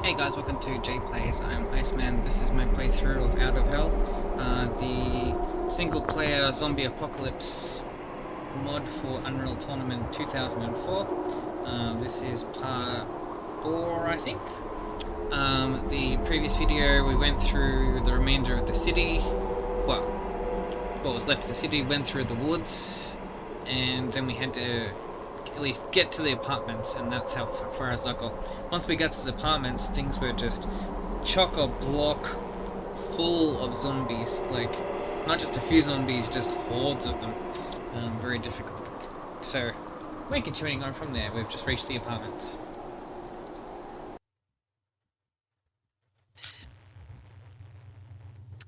Hey guys, welcome to JPlays. I'm Iceman. This is my playthrough of Out of Hell, the single-player zombie apocalypse mod for Unreal Tournament 2004. This is part 4, I think. The previous video we went through the remainder of the city. Well, what was left of the city, went through the woods, and then we had to at least get to the apartments, and that's how far as I got. Once we got to the apartments, things were just chock-a-block full of zombies. Like, not just a few zombies, just hordes of them. Very difficult. So, we're continuing on from there. We've just reached the apartments.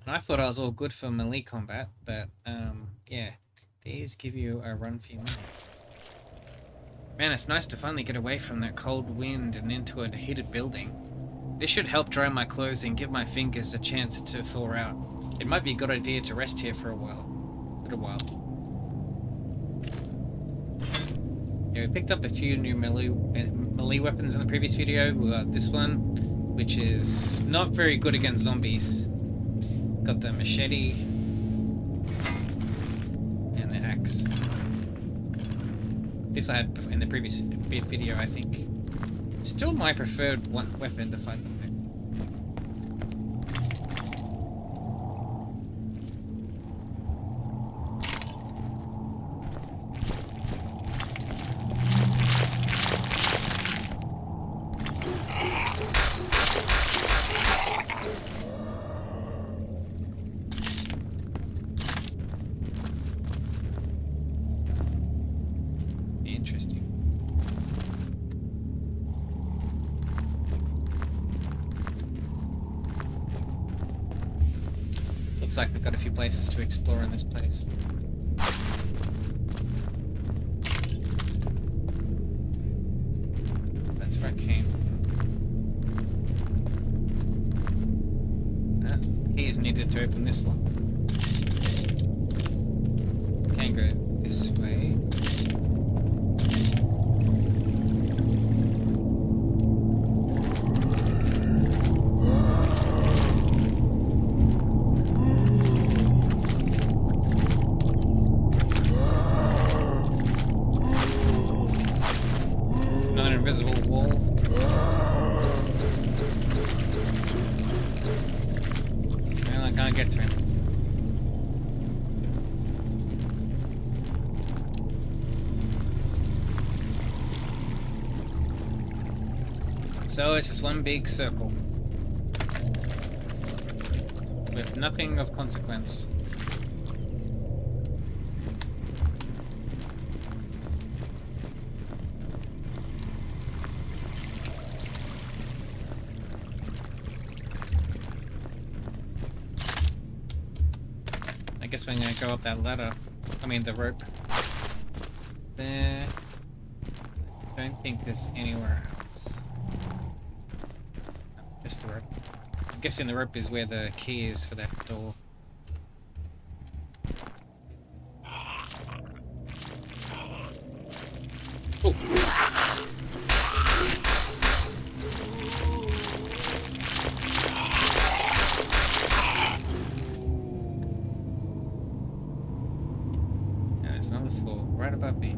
And I thought I was all good for melee combat, but, yeah. These give you a run for your money. Man, it's nice to finally get away from that cold wind and into a heated building. This should help dry my clothes and give my fingers a chance to thaw out. It might be a good idea to rest here for a little while. Yeah, we picked up a few new melee weapons in the previous video. We got this one, which is not very good against zombies. Got the machete and the axe. This I had in the previous video, I think. It's still my preferred weapon to fight them with. Interesting. Looks like we've got a few places to explore in this place. That's where I came. Key is needed to open this lock. Can't go this way. Invisible wall. And I can't get to him. So it's just one big circle with nothing of consequence. I guess we're gonna go up that ladder. I mean the rope. There. Don't think there's anywhere else. No, just the rope. I'm guessing the rope is where the key is for that door. Oh. Another floor right above me.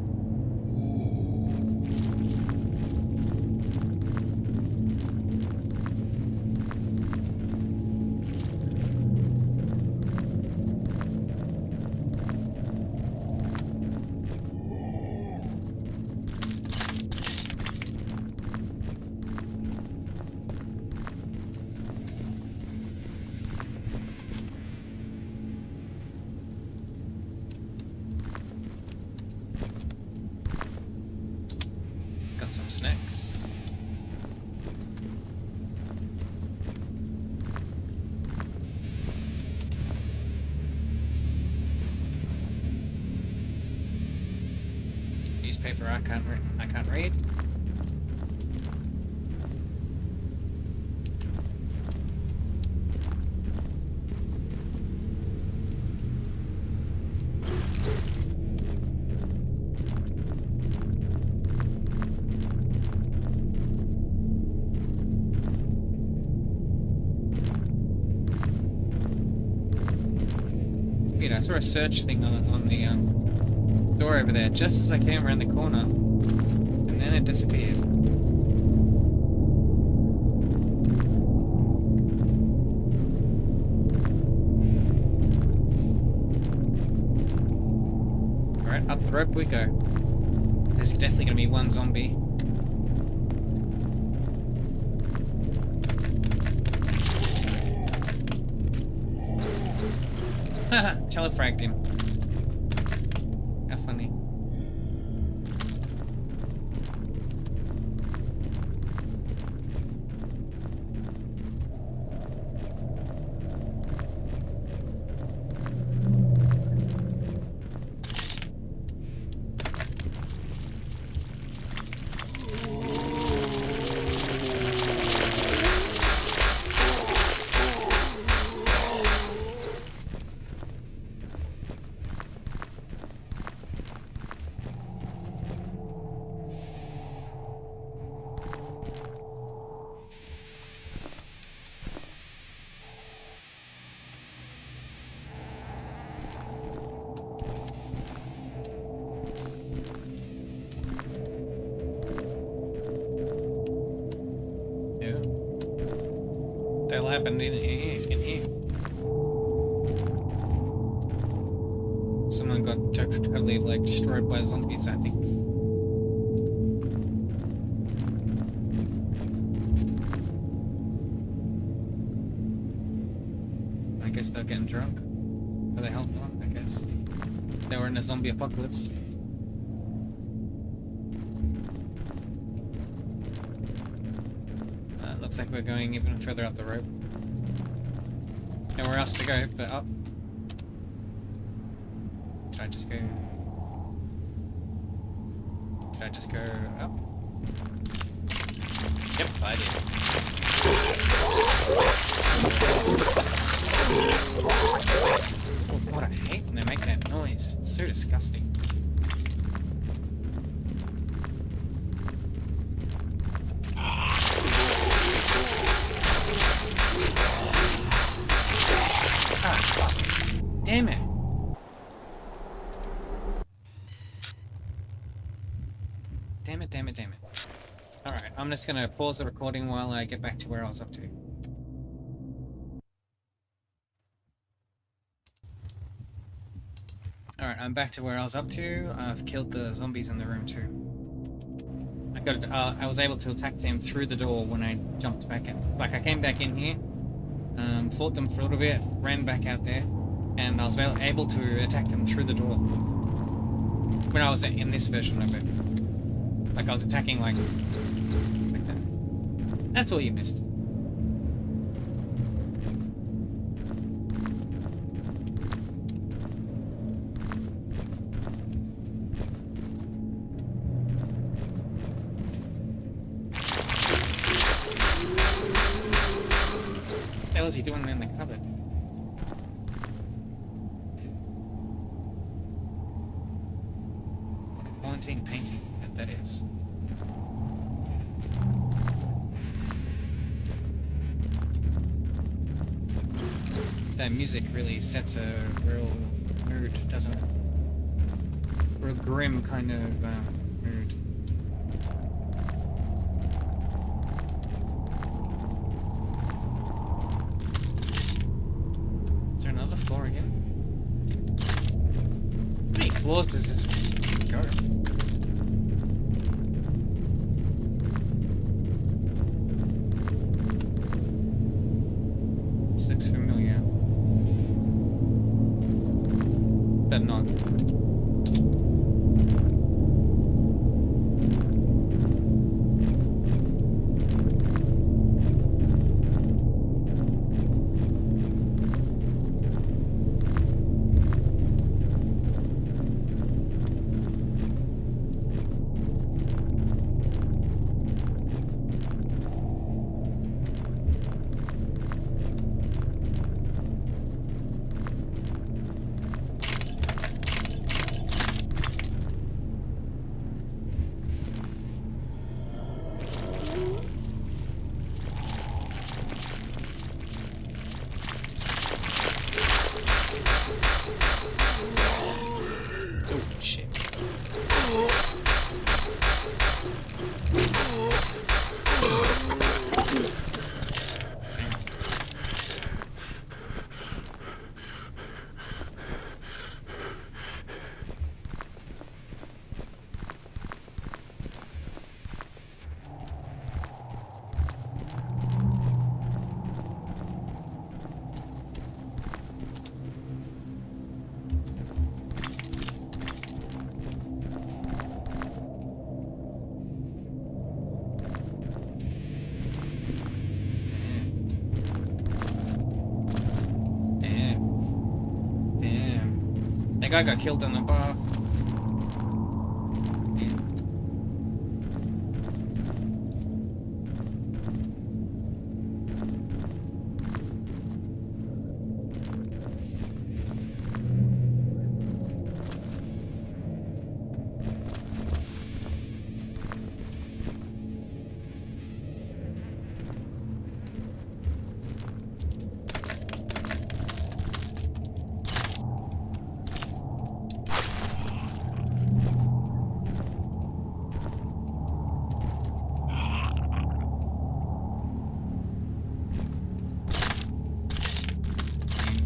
Got some snacks. Newspaper I can't read. Weird, I saw a search thing on the door over there just as I came around the corner. And then it disappeared. Alright, up the rope we go. There's definitely gonna be one zombie. Haha, telefragged him. How funny. That'll happen in here. Someone got totally like destroyed by zombies, I think. I guess they're getting drunk. Or they helped on, I guess. They were in a zombie apocalypse. Looks like we're going even further up the rope. Nowhere else to go but up. Did I just go? Did I just go up? Yep, I did. Oh, God, I hate when they make that noise. It's so disgusting. Damn it. Damn it. Alright, I'm just gonna pause the recording while I get back to where I was up to. Alright, I'm back to where I was up to. I've killed the zombies in the room too. I was able to attack them through the door when I jumped back in. Like, I came back in here, fought them for a little bit, ran back out there, and I was able to attack them through the door. When I was in this version of it. Like, I was attacking like that. That's all you missed. What the hell is he doing in the cupboard? Haunting painting, that is. That music really sets a real mood, doesn't it? Real grim kind of mood. Is there another floor again? How many floors does this go? This looks familiar. But not. Damn. That guy got killed on the bath.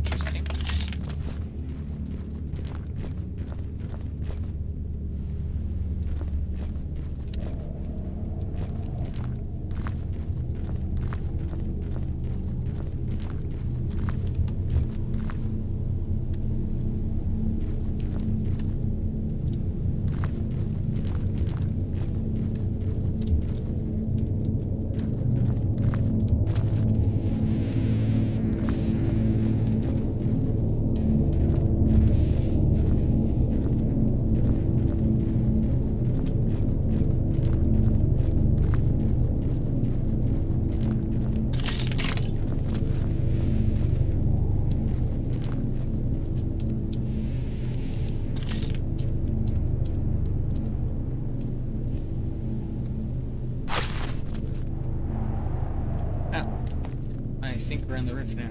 Interesting. I think we're on the roof now.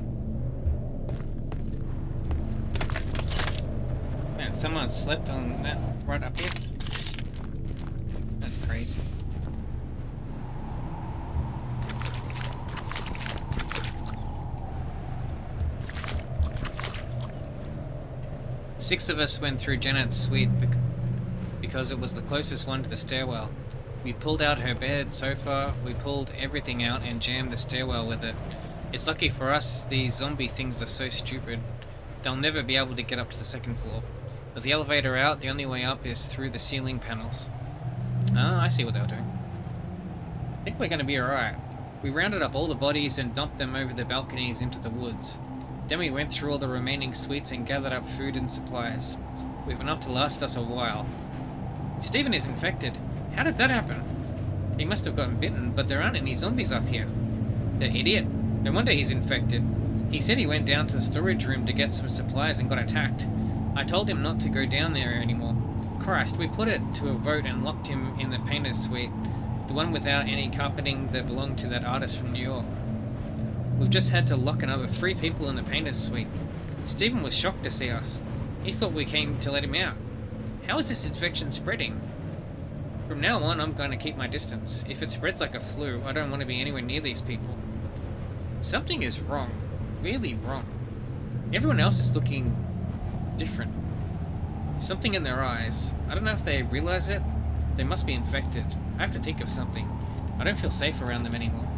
Man, someone slept on that right up here. That's crazy. Six of us went through Janet's suite because it was the closest one to the stairwell. We pulled out her bed, sofa, we pulled everything out and jammed the stairwell with it. It's lucky for us these zombie things are so stupid. They'll never be able to get up to the second floor. With the elevator out, the only way up is through the ceiling panels. Ah, I see what they were doing. I think we're going to be alright. We rounded up all the bodies and dumped them over the balconies into the woods. Then we went through all the remaining suites and gathered up food and supplies. We've enough to last us a while. Stephen is infected. How did that happen? He must have gotten bitten, but there aren't any zombies up here. The idiot. No wonder he's infected. He said he went down to the storage room to get some supplies and got attacked. I told him not to go down there anymore. Christ, we put it to a vote and locked him in the painter's suite. The one without any carpeting that belonged to that artist from New York. We've just had to lock another 3 people in the painter's suite. Stephen was shocked to see us. He thought we came to let him out. How is this infection spreading? From now on, I'm going to keep my distance. If it spreads like a flu, I don't want to be anywhere near these people. Something is wrong. Really wrong. Everyone else is looking different. Something in their eyes. I don't know if they realize it. They must be infected. I have to think of something. I don't feel safe around them anymore.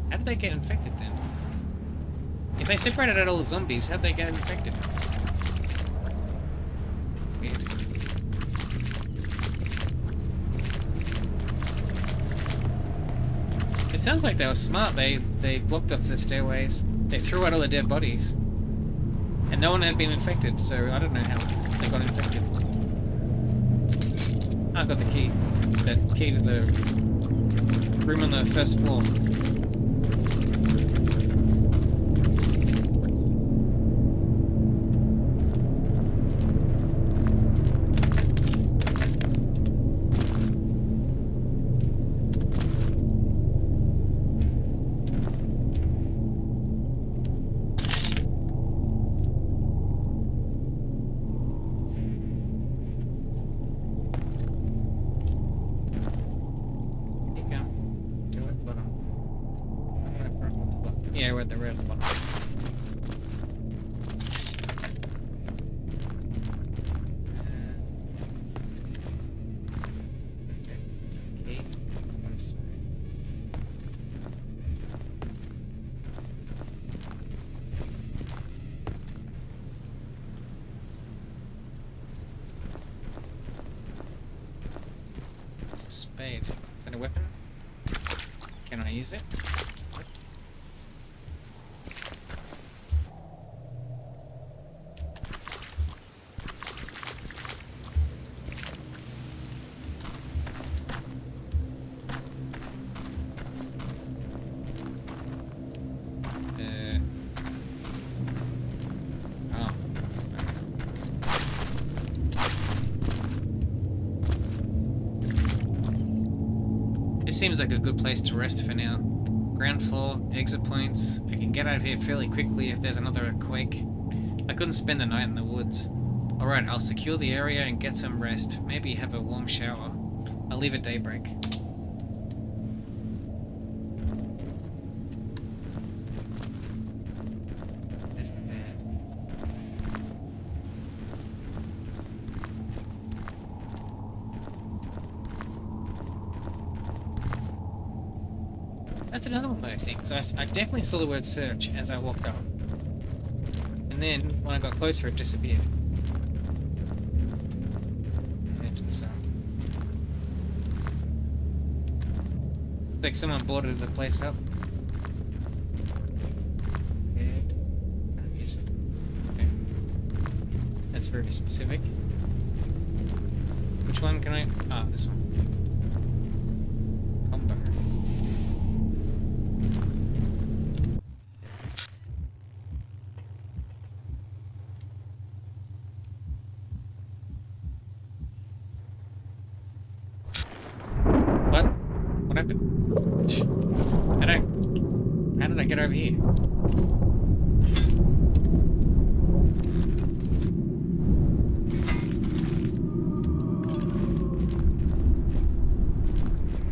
How did they get infected then? If they separated out all the zombies, how'd they get infected? Weird. It sounds like they were smart. They blocked off the stairways. They threw out all the dead bodies. And no one had been infected, so I don't know how they got infected. I got the key. That key to the room on the first floor. Yeah, we're at the red bottom. Okay. It's a spade. Is that a weapon? Can I use it? This seems like a good place to rest for now. Ground floor, exit points. I can get out of here fairly quickly if there's another quake. I couldn't spend the night in the woods. Alright, I'll secure the area and get some rest. Maybe have a warm shower. I'll leave at daybreak. There's the bed. That's another one of those things. I definitely saw the word search as I walked up. And then, when I got closer, it disappeared. It's bizarre. It's like someone boarded the place up. Bed. Music. Okay. That's very specific. Which one can I... Ah, this one. Combo. What happened? How did I get over here?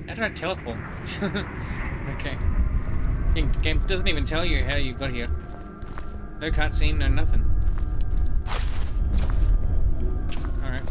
How did I teleport? Okay. The game doesn't even tell you how you got here. No cutscene, no nothing. Alright.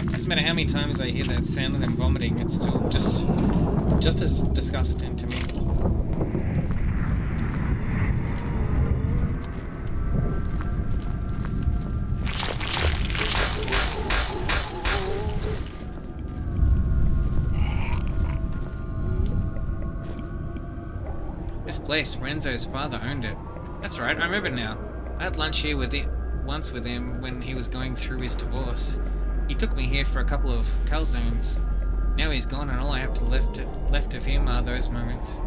Doesn't matter how many times I hear that sound of them vomiting, it's still just as disgusting to me. This place, Renzo's father owned it. That's right, I remember now. I had lunch here once with him when he was going through his divorce. He took me here for a couple of calzones. Now he's gone and all I have left of him are those memories.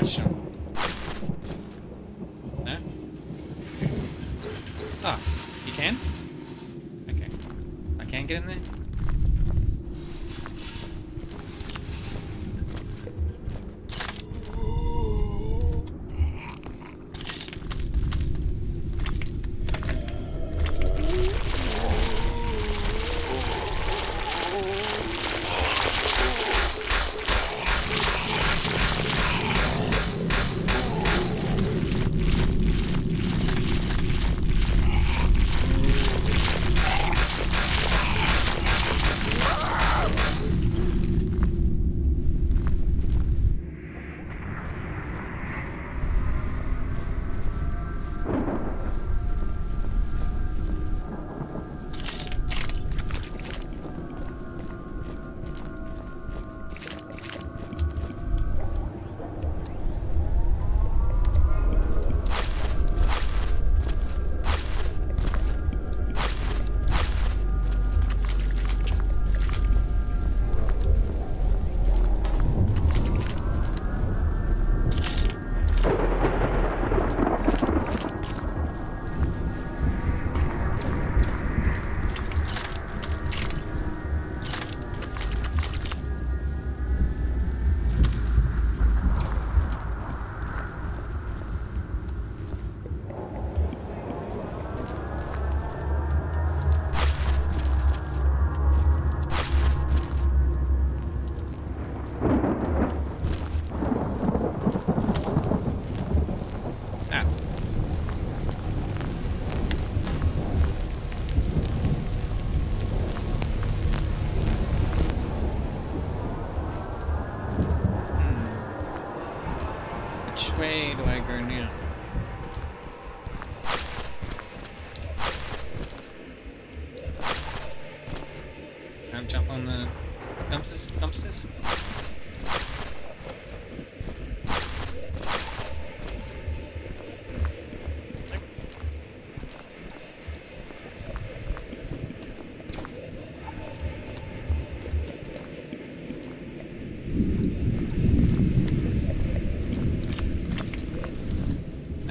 scratched them. No? Oh, you can? Okay. I can get in there? Which way do I go now? Can I jump on the dumpsters?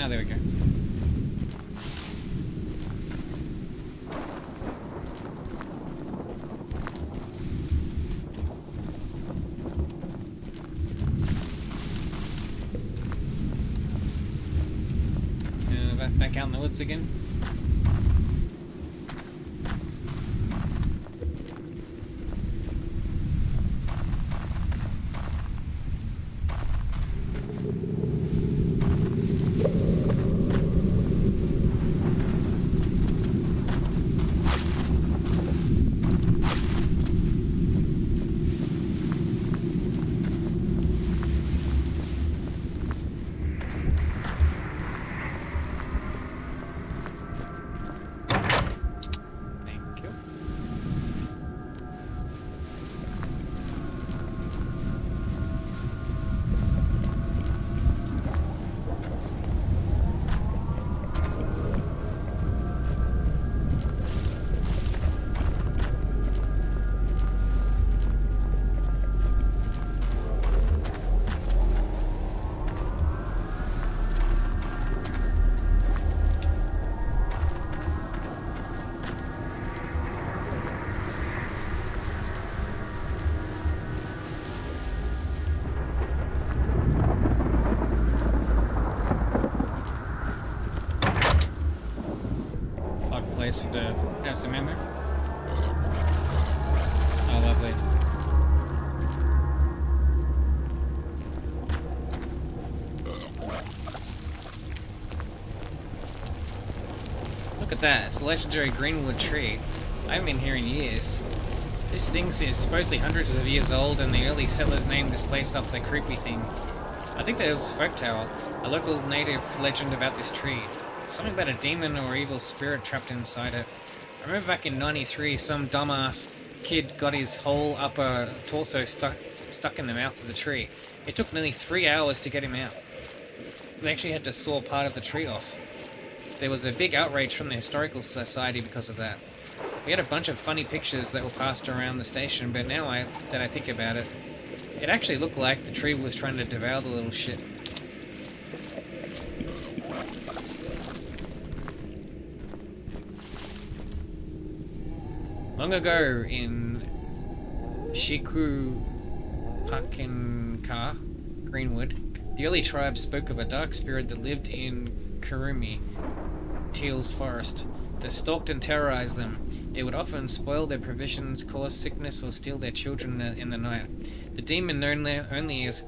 Ah, there we go. Back out in the woods again. Place to have some ammo. Oh, lovely. Look at that, it's a legendary greenwood tree. I haven't been here in years. This thing is supposedly hundreds of years old, and the early settlers named this place after the creepy thing. I think there's a folktale, a local native legend about this tree. Something about a demon or evil spirit trapped inside it. I remember back in '93, some dumbass kid got his whole upper torso stuck in the mouth of the tree. It took nearly 3 hours to get him out. They actually had to saw part of the tree off. There was a big outrage from the Historical Society because of that. We had a bunch of funny pictures that were passed around the station, but now that I think about it, it actually looked like the tree was trying to devour the little shit. Long ago in Shiku Pakinka, Greenwood, the early tribes spoke of a dark spirit that lived in Kurumi, Teal's forest, that stalked and terrorized them. It would often spoil their provisions, cause sickness, or steal their children in the night. The demon, known only as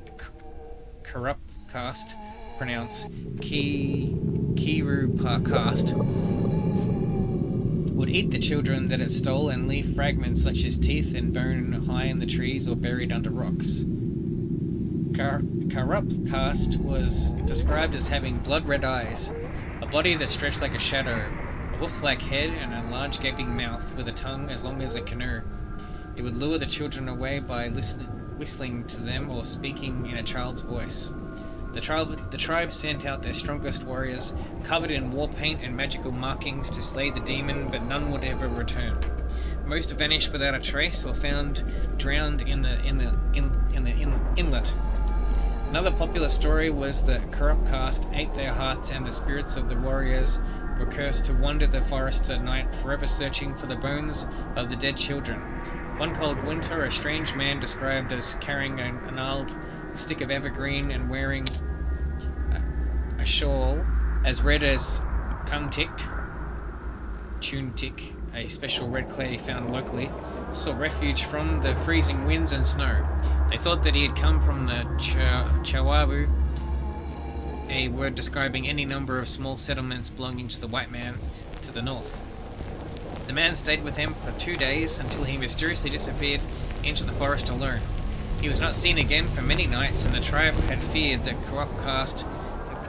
Corrupt Cast, pronounced Kiru Cast, would eat the children that it stole and leave fragments such as teeth and bone high in the trees or buried under rocks. Corrupt Cast was described as having blood-red eyes, a body that stretched like a shadow, a wolf-like head, and a large gaping mouth with a tongue as long as a canoe. It would lure the children away by whistling to them or speaking in a child's voice. The tribe sent out their strongest warriors, covered in war paint and magical markings, to slay the demon, but none would ever return. Most vanished without a trace, or found drowned in the inlet. Another popular story was that Corrupt Cast ate their hearts, and the spirits of the warriors were cursed to wander the forests at night, forever searching for the bones of the dead children. One called Winter, a strange man described as carrying a gnarled stick of evergreen and wearing a shawl as red as Tuntik, a special red clay found locally, sought refuge from the freezing winds and snow. They thought that he had come from the Chawabu, a word describing any number of small settlements belonging to the white man to the north. The man stayed with him for 2 days until he mysteriously disappeared into the forest alone. He was not seen again for many nights, and the tribe had feared that Corrupt Cast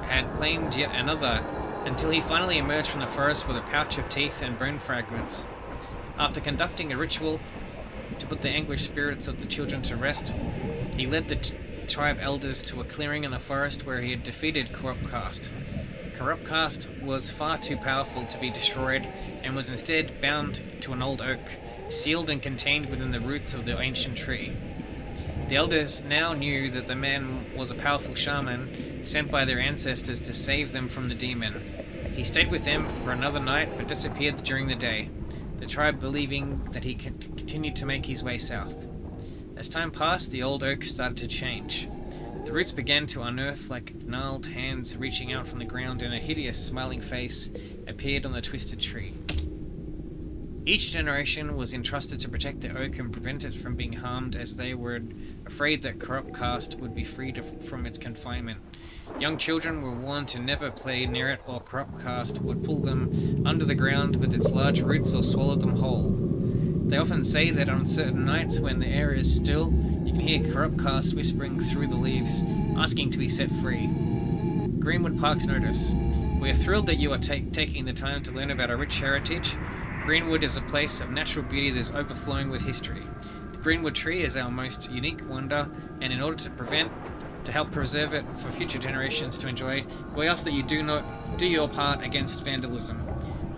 had claimed yet another, until he finally emerged from the forest with a pouch of teeth and bone fragments. After conducting a ritual to put the anguished spirits of the children to rest, he led the tribe elders to a clearing in the forest where he had defeated Corrupt Cast. Corrupt Cast was far too powerful to be destroyed, and was instead bound to an old oak, sealed and contained within the roots of the ancient tree. The elders now knew that the man was a powerful shaman sent by their ancestors to save them from the demon. He stayed with them for another night but disappeared during the day, the tribe believing that he continued to make his way south. As time passed, the old oak started to change. The roots began to unearth like gnarled hands reaching out from the ground, and a hideous smiling face appeared on the twisted tree. Each generation was entrusted to protect the oak and prevent it from being harmed, as they were afraid that Corrupt Cast would be freed from its confinement. Young children were warned to never play near it, or Corrupt Cast would pull them under the ground with its large roots or swallow them whole. They often say that on certain nights when the air is still, you can hear Corrupt Cast whispering through the leaves, asking to be set free. Greenwood Park's notice. We are thrilled that you are taking the time to learn about our rich heritage. Greenwood is a place of natural beauty that is overflowing with history. The Greenwood tree is our most unique wonder, and in order to help preserve it for future generations to enjoy, we ask that you do your part against vandalism.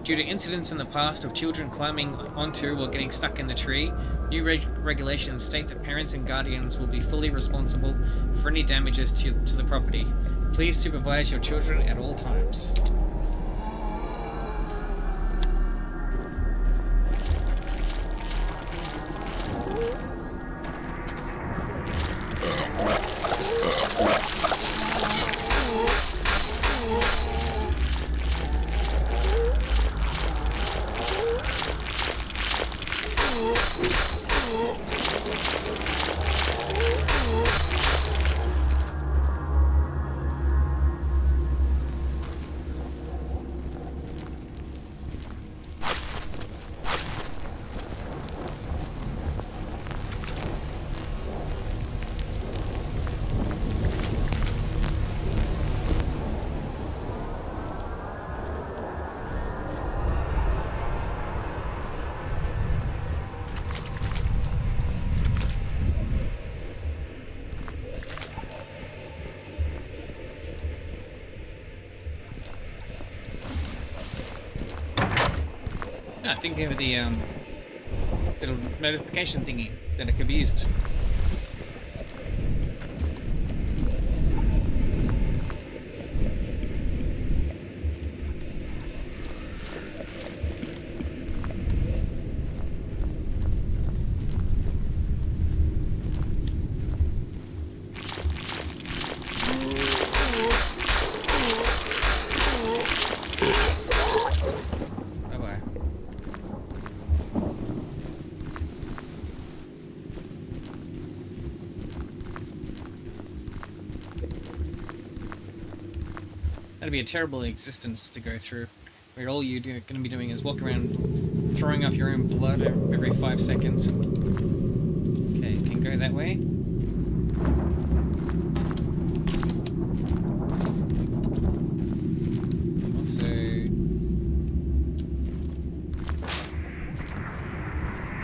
Due to incidents in the past of children climbing onto or getting stuck in the tree, new regulations state that parents and guardians will be fully responsible for any damages to the property. Please supervise your children at all times. I think of the little notification thingy that it could be used. be a terrible existence to go through, where all you're going to be doing is walk around throwing up your own blood every 5 seconds. Okay, can go that way. Also,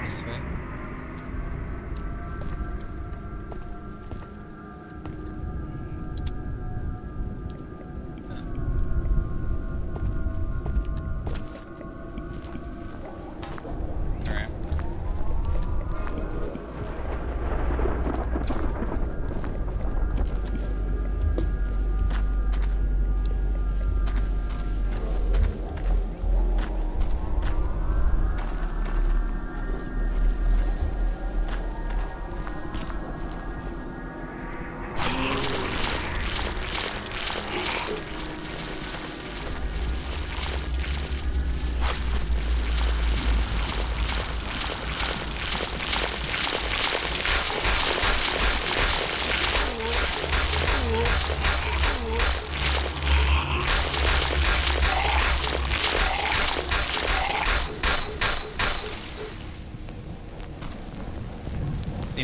this way.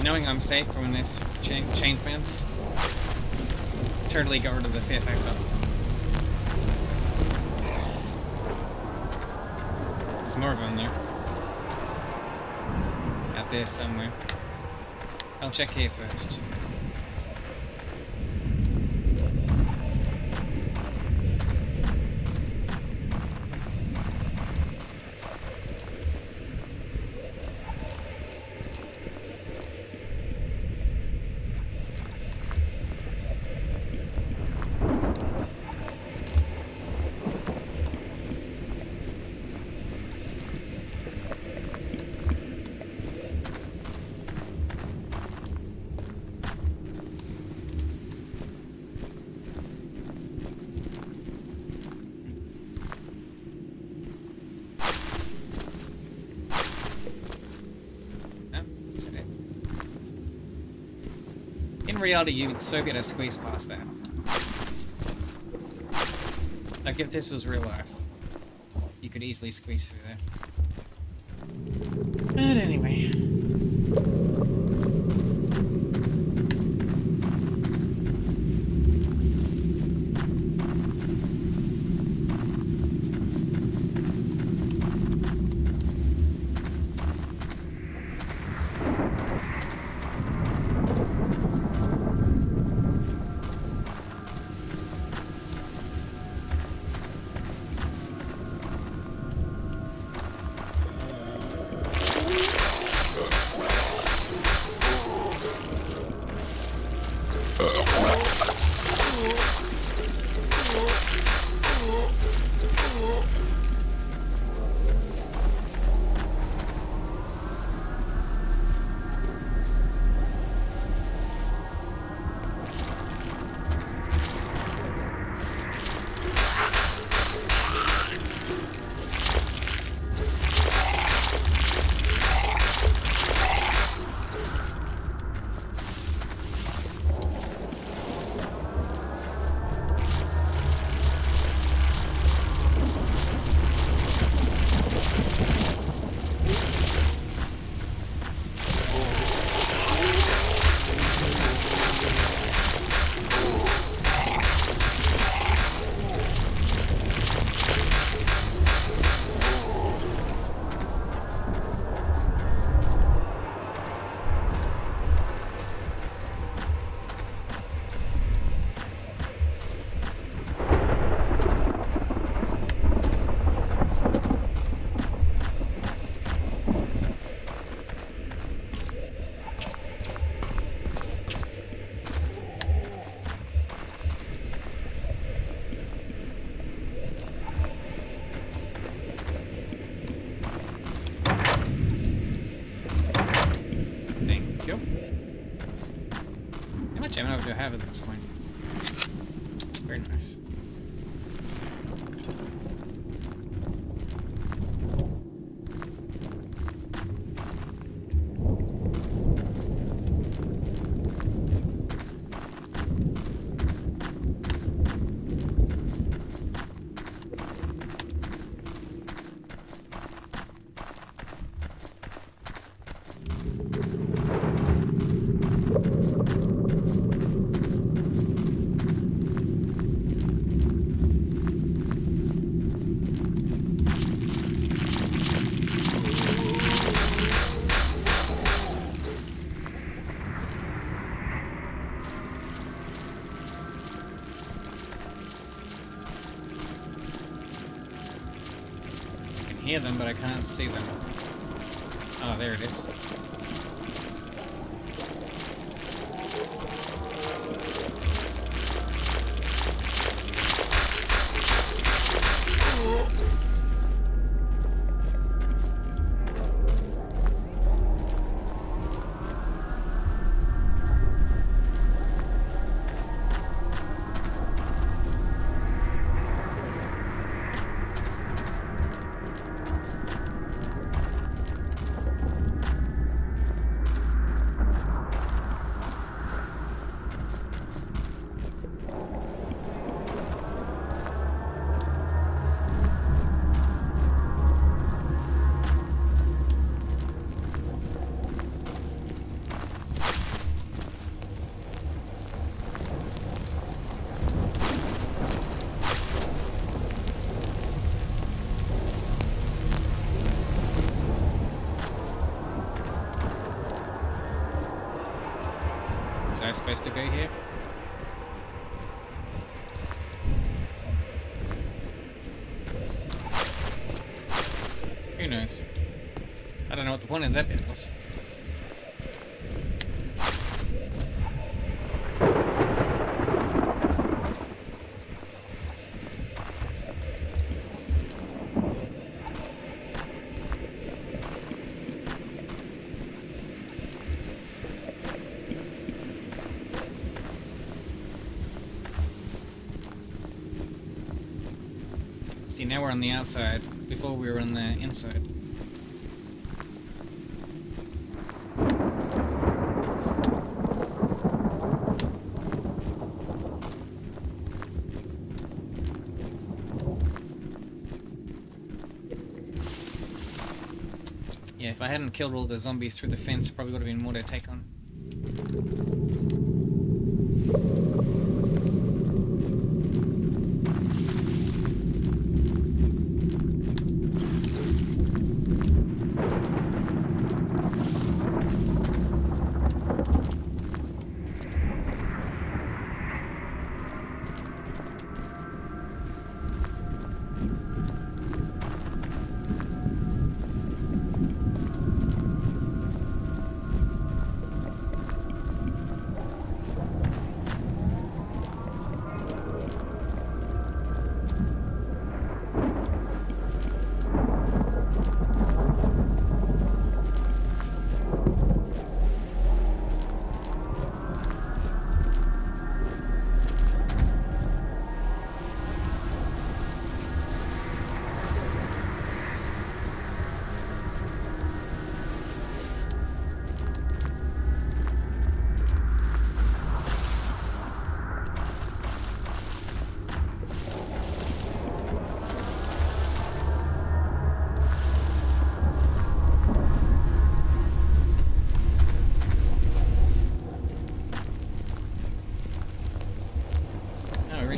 Knowing I'm safe from this chain fence, totally got rid of the fear factor. There's more of them though. Out there somewhere. I'll check here first. In reality, you would so be able to squeeze past that. Like, if this was real life, you could easily squeeze through there. But anyway. Ammo do I have at this point? Very nice. hear them, but I can't see them. Oh, there it is. Was I supposed to go here? Who knows? I don't know what the point of that bit was. See, now we're on the outside. Before we were on the inside. Yeah, if I hadn't killed all the zombies through the fence, probably would have been more to take on.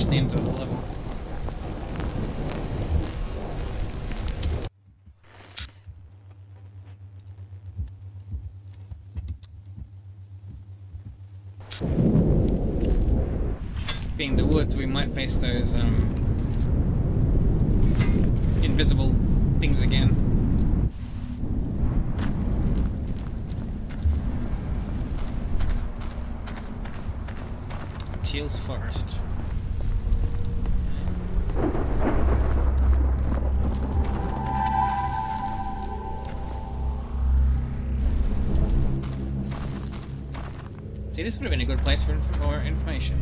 The end of the level. Being the woods, we might face those invisible things again. Teal's Forest. See, this would have been a good place for more information.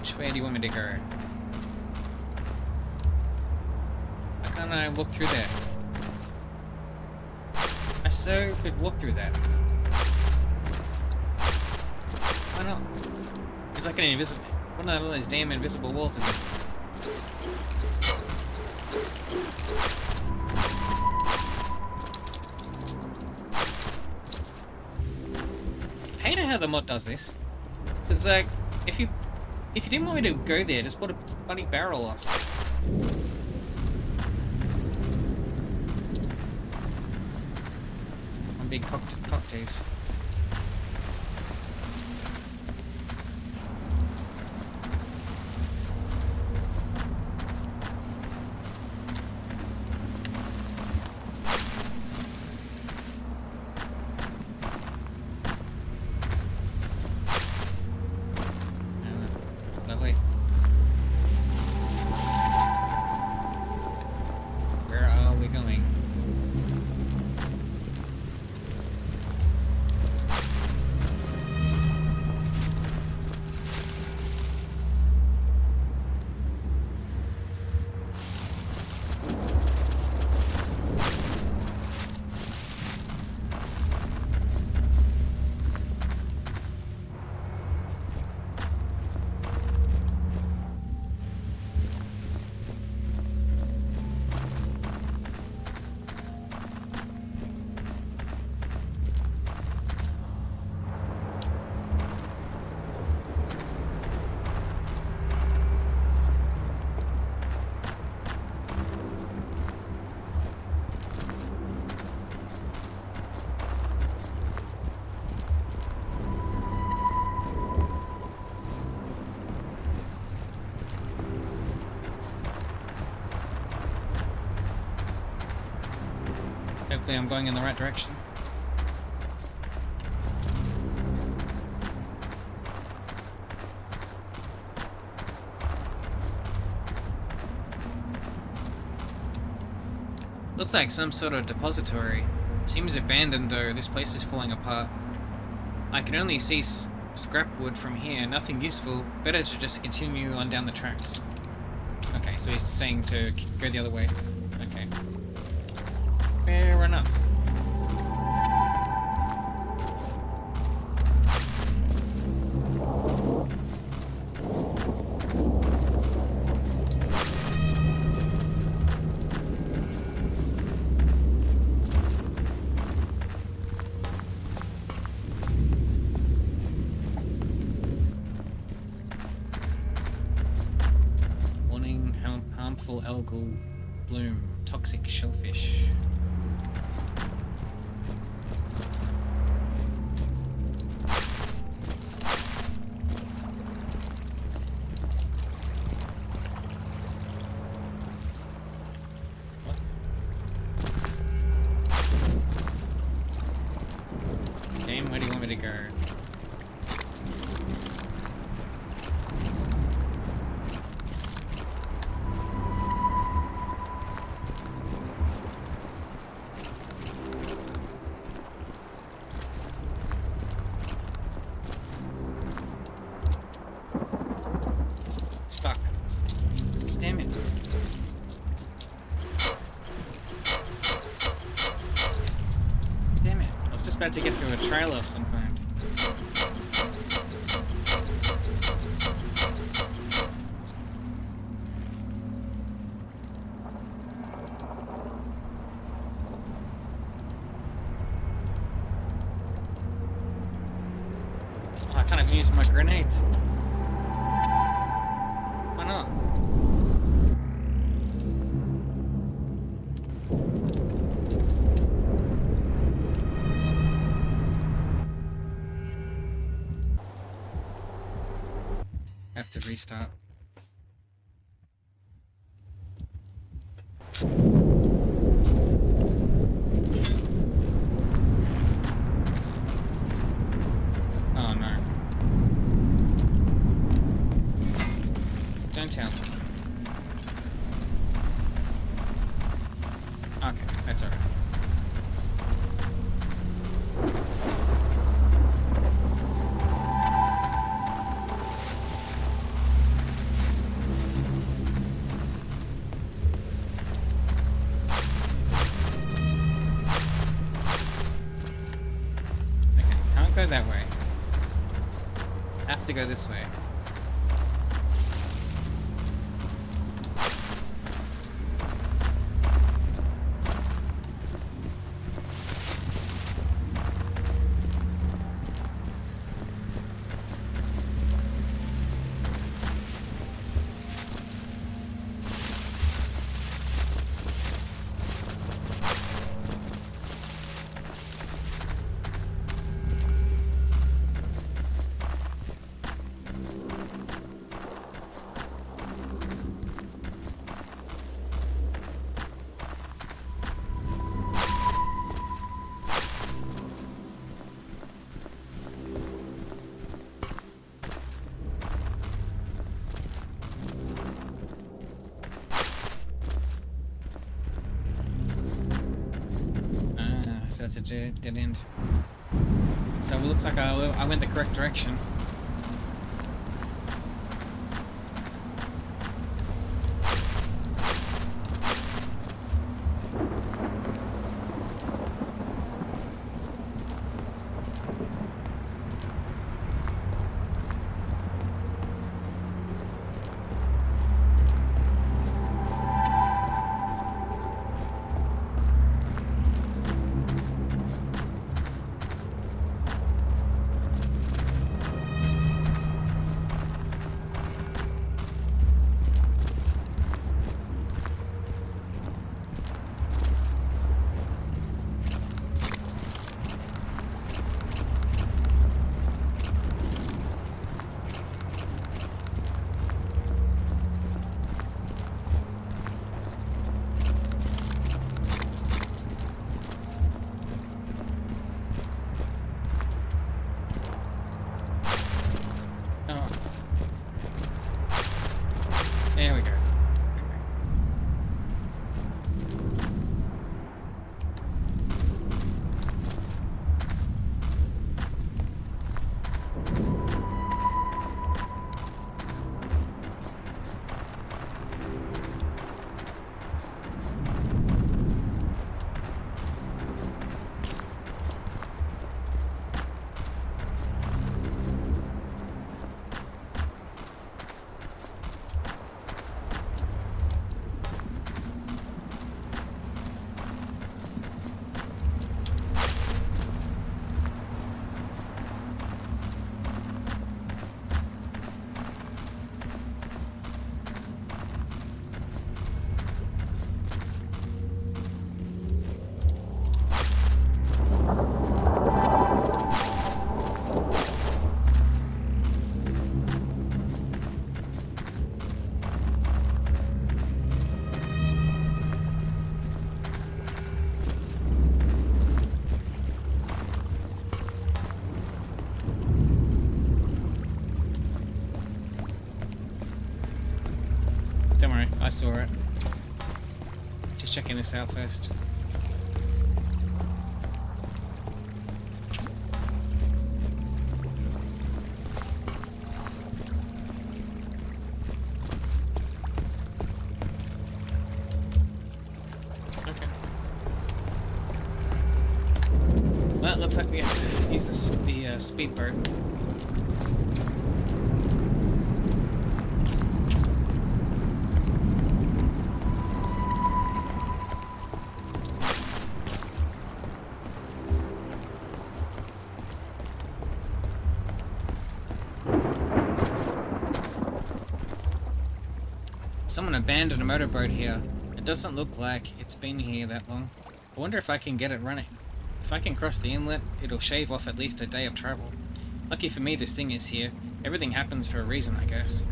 Which way do you want me to go? Why can't I walk through there? I so could walk through that. Why not? It's like an invisible... What are those damn invisible walls again? I hate how the mod does this. It's like, if you didn't want me to go there, just put a bloody barrel or something. One big cocktails. Lovely. Where are we going? Hopefully I'm going in the right direction. Looks like some sort of depository. Seems abandoned though, this place is falling apart. I can only see scrap wood from here, nothing useful. Better to just continue on down the tracks. Okay, so he's saying to go the other way. Okay. Fair enough. Warning, harmful algal bloom, toxic shellfish. Where do you want me to go? Stuck. Damn it. Damn it. I was just about to get through a trail of some kind. Oh, I can't even use my grenades. Why not? Have to restart. Oh no. Don't tell me. Okay, that's alright. Go that way. Have to go this way. that's a dead end. So it looks like I went the correct direction. There we go. Don't worry, I saw it. Just checking this out first. Okay. Well, it looks like we have to use the speedboat. Someone abandoned a motorboat here. It doesn't look like it's been here that long. I wonder if I can get it running. If I can cross the inlet, it'll shave off at least a day of travel. Lucky for me this thing is here. Everything happens for a reason, I guess.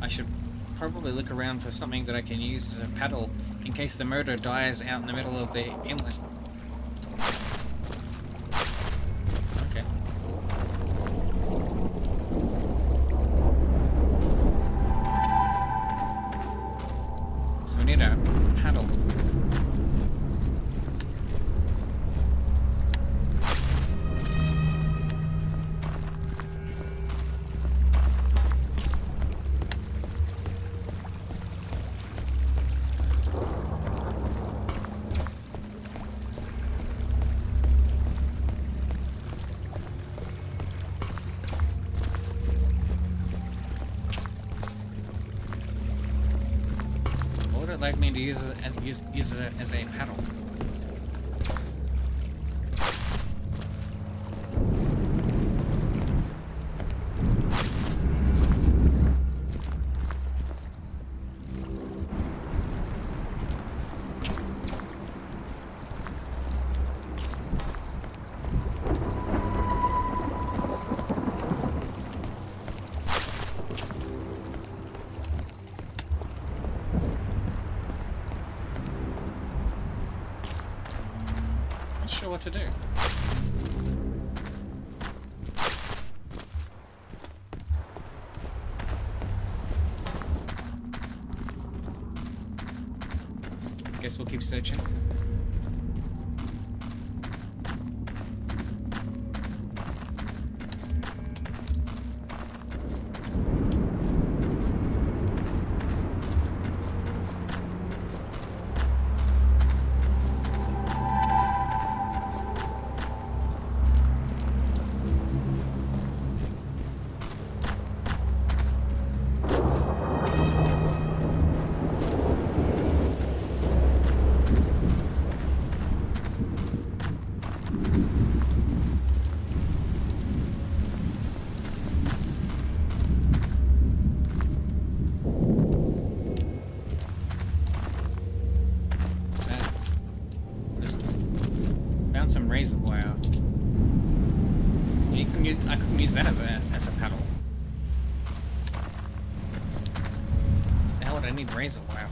I should probably look around for something that I can use as a paddle in case the motor dies out in the middle of the inlet. Okay. So we need a paddle. What would it like me to use it as a paddle? Not sure what to do. Guess we'll keep searching. couldn't use that as a paddle. The hell would I need razor wire?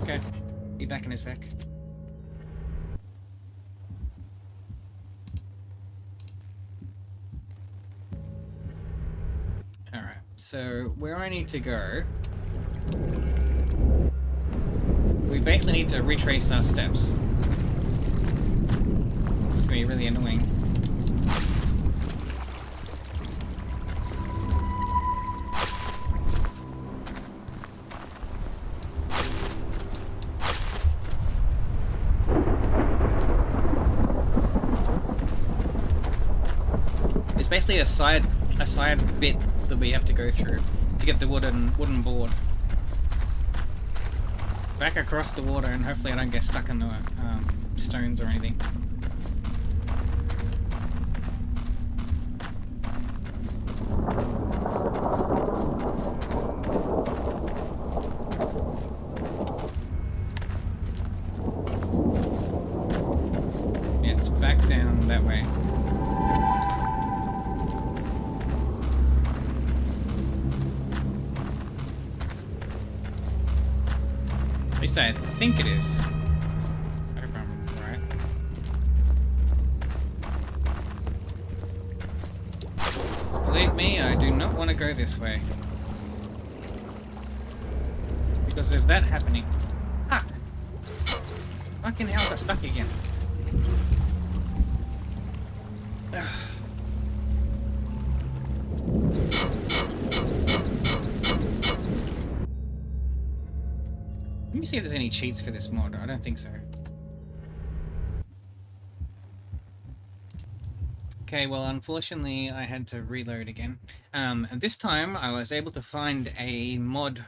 Okay. Be back in a sec. Alright, so where I need to go, we basically need to retrace our steps. It's gonna be really annoying. It's basically a side bit that we have to go through to get the wooden board back across the water, and hopefully I don't get stuck in the stones or anything. Yeah, it's back down that way. At least I think it is. I hope I'm right. So believe me, I do not want to go this way. Because of that happening. Ah! Fucking hell, I got stuck again. Let me see if there's any cheats for this mod. I don't think so. Okay, well, unfortunately, I had to reload again. And this time, I was able to find a mod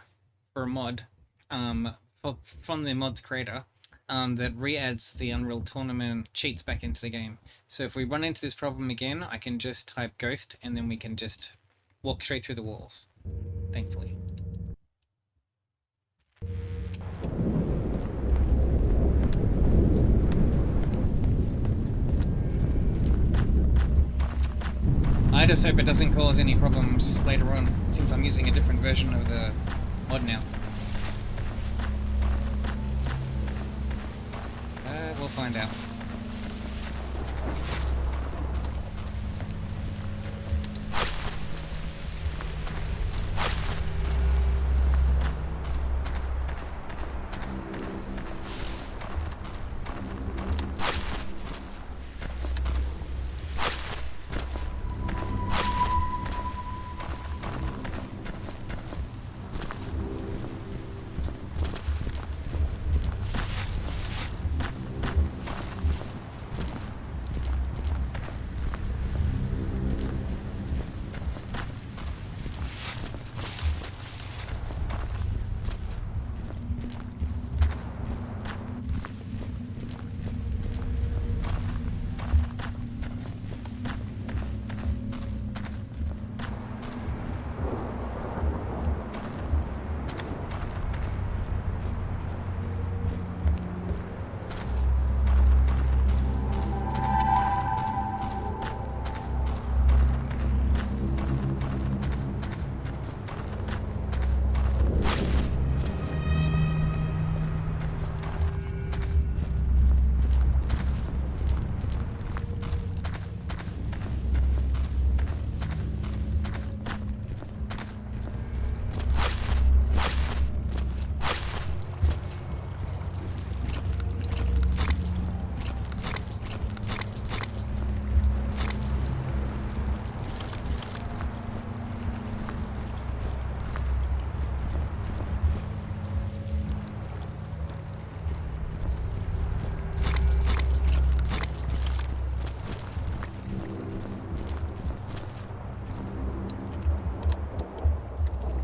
for a mod from the mod's creator that re-adds the Unreal Tournament cheats back into the game. So if we run into this problem again, I can just type Ghost, and then we can just walk straight through the walls, thankfully. I just hope it doesn't cause any problems later on, since I'm using a different version of the mod now. We'll find out.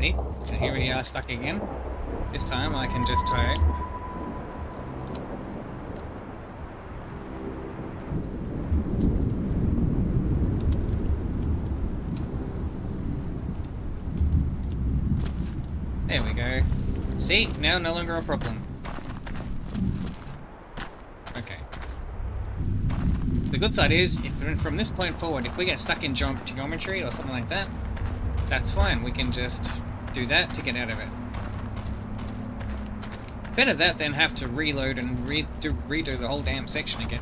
See? And here we are stuck again. This time I can just tie it. There we go. See? Now no longer a problem. Okay. The good side is, if from this point forward, if we get stuck in geometry or something like that, that's fine. We can just do that to get out of it. Better that than have to reload and redo the whole damn section again.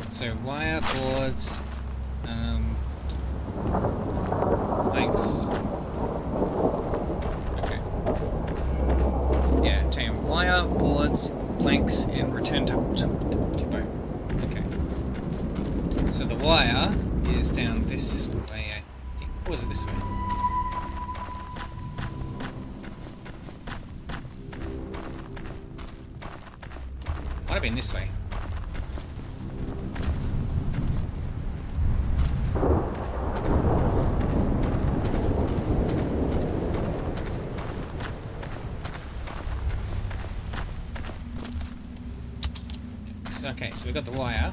So wire, boards, planks. Okay. Yeah, tell you, wire, boards, planks, and return to boat. Okay. So the wire is down this way, I think. Or was it this way? Might have been this way. Okay, so we've got the wire.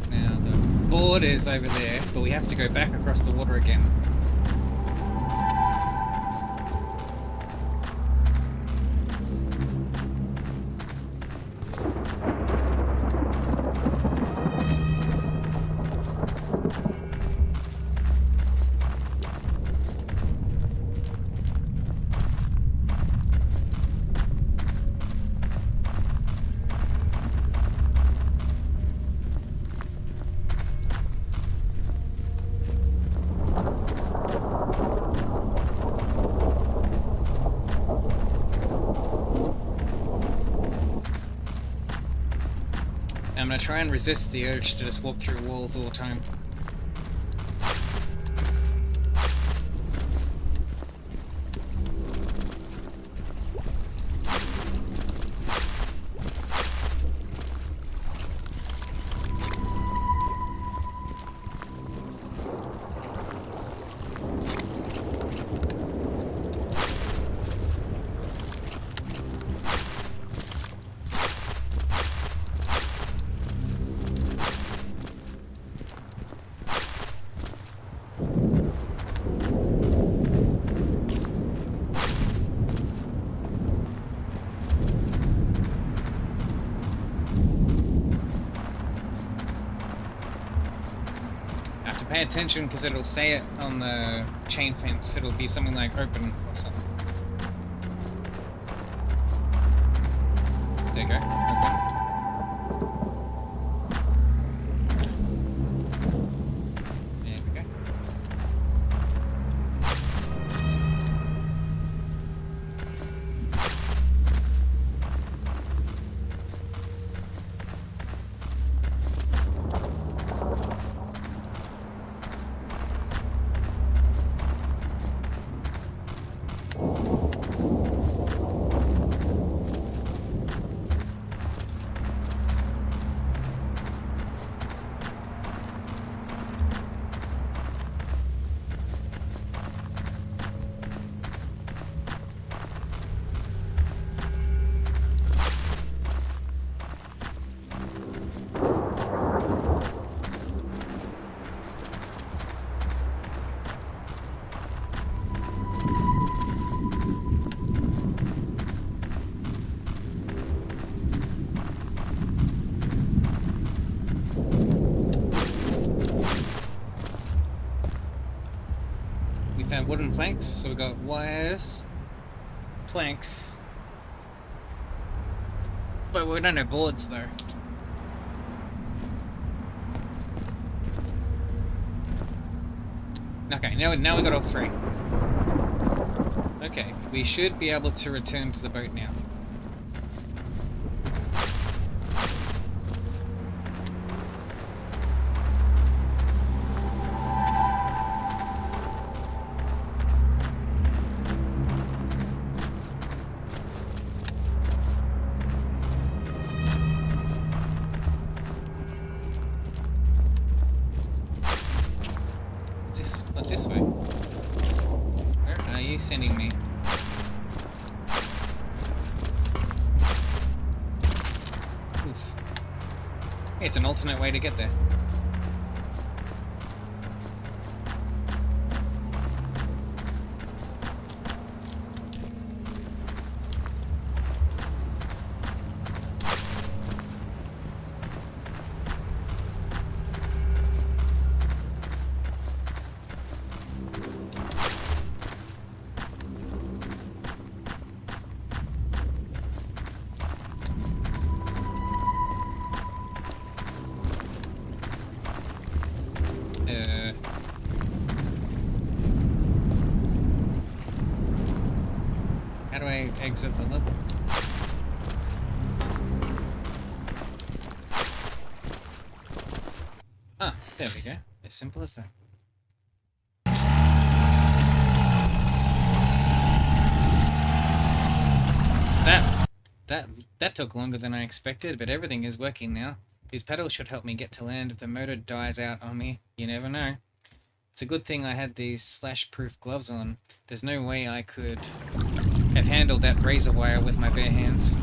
Now the board is over there, but we have to go back across the water again. I'm gonna try and resist the urge to just walk through walls all the time. Pay attention because it'll say it on the chain fence. It'll be something like open or something. There you go. Open. There we go. iron planks. So we've got wires, planks. But we don't have boards though. Okay, now we got all three. Okay, we should be able to return to the boat now. What's this way? Where are you sending me? Oof. Hey, it's an alternate way to get there. How do I exit the level? Ah, there we go. As simple as that. That took longer than I expected, but everything is working now. These pedals should help me get to land if the motor dies out on me. You never know. It's a good thing I had these slash-proof gloves on. There's no way I could have handled that razor wire with my bare hands.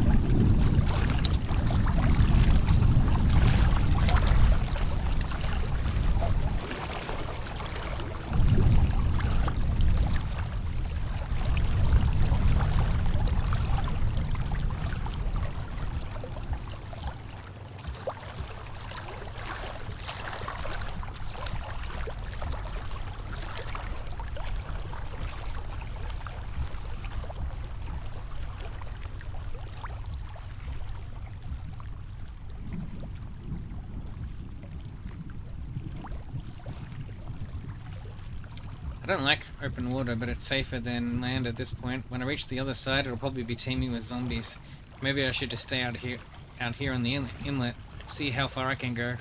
I don't like open water, but it's safer than land at this point. When I reach the other side, it'll probably be teeming with zombies. Maybe I should just stay out here on the inlet, see how far I can go.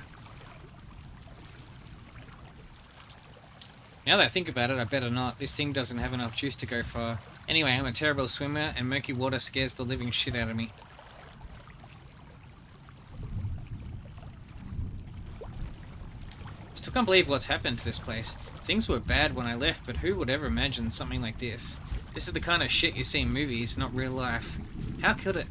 Now that I think about it, I better not. This thing doesn't have enough juice to go far. Anyway, I'm a terrible swimmer, and murky water scares the living shit out of me. Still can't believe what's happened to this place. Things were bad when I left, but who would ever imagine something like this? This is the kind of shit you see in movies, not real life. How could it?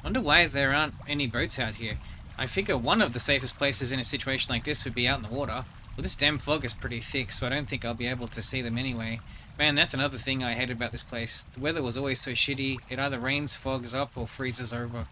Wonder why there aren't any boats out here. I figure one of the safest places in a situation like this would be out in the water. Well, this damn fog is pretty thick, so I don't think I'll be able to see them anyway. Man, that's another thing I hated about this place. The weather was always so shitty. It either rains, fogs up, or freezes over.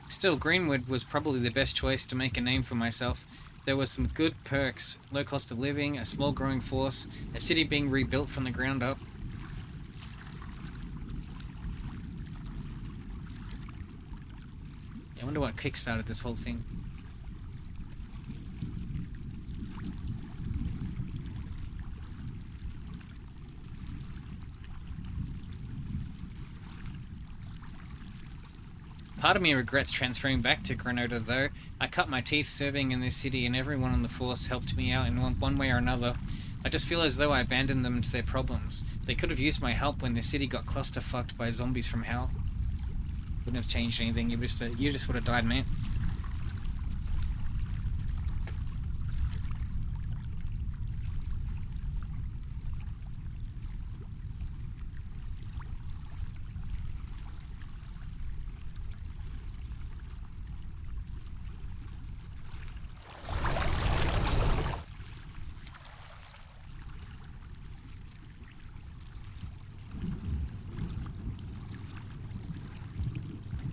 Still, Greenwood was probably the best choice to make a name for myself. There were some good perks, low cost of living, a small growing force, a city being rebuilt from the ground up. Yeah, I wonder what kickstarted this whole thing. Part of me regrets transferring back to Grenada, though. I cut my teeth serving in this city, and everyone on the force helped me out in one way or another. I just feel as though I abandoned them to their problems. They could have used my help when the city got clusterfucked by zombies from hell. Wouldn't have changed anything. You just would have died, mate.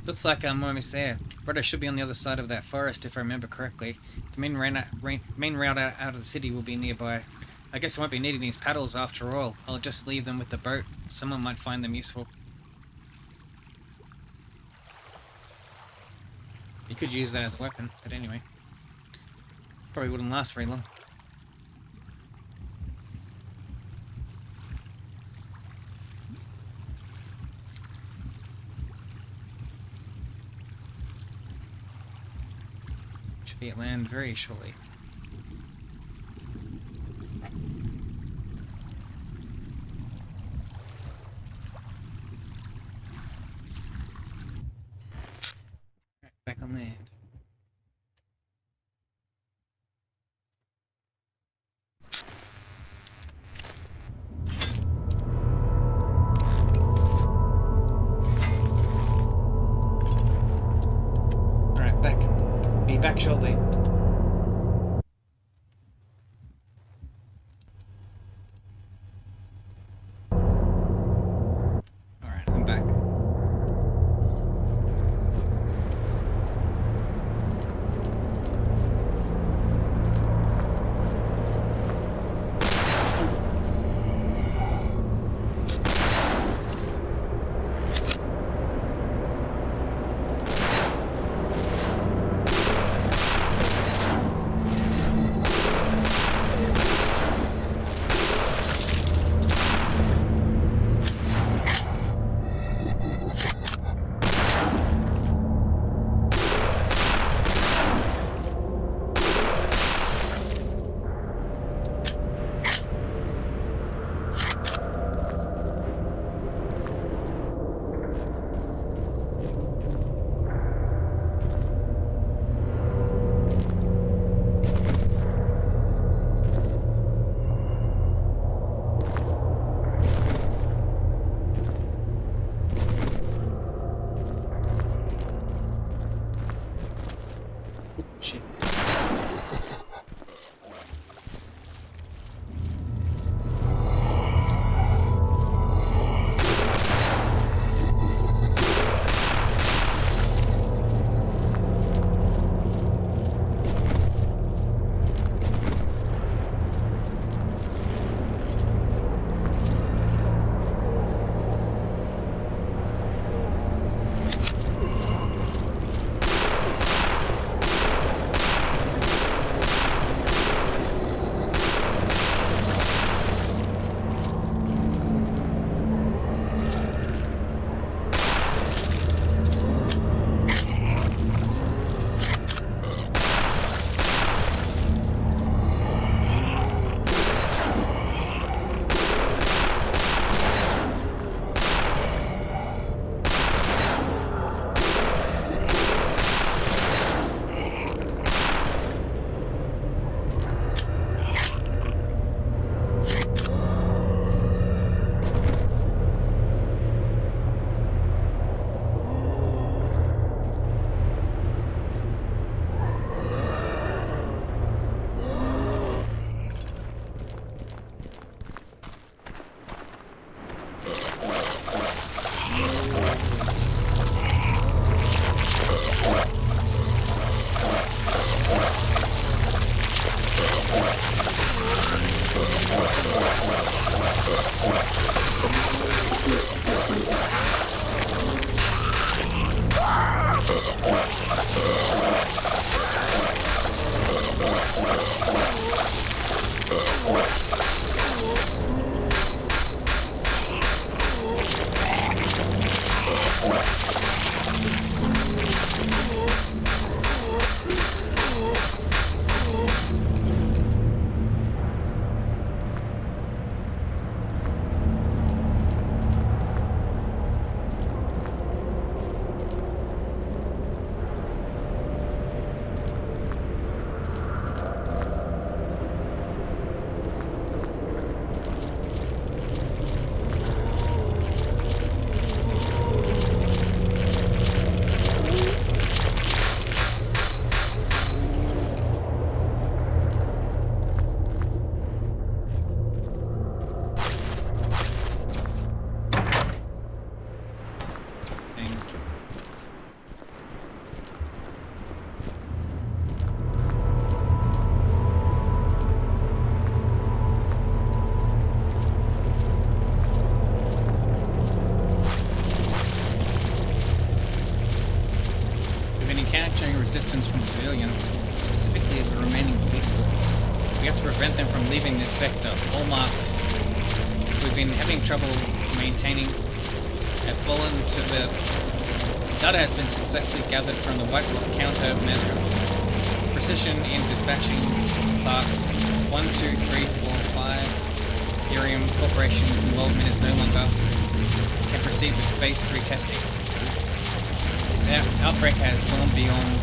Looks like I'm almost there. Rudder should be on the other side of that forest if I remember correctly. The main route out of the city will be nearby. I guess I won't be needing these paddles after all. I'll just leave them with the boat. Someone might find them useful. You could use that as a weapon, but anyway. Probably wouldn't last very long. Should be at land very shortly. Right, back on land. Alright, back. Be back shortly. Alright, I'm back. encountering resistance from civilians, specifically the remaining police force. We have to prevent them from leaving this sector, all marked. We've been having trouble maintaining. Have fallen to the... Data has been successfully gathered from the White Wolf countermeasure. Precision in dispatching class 1, 2, 3, 4, 5. Ethereum Corporation's involvement is no longer. Can proceed with phase 3 testing. This outbreak has gone beyond.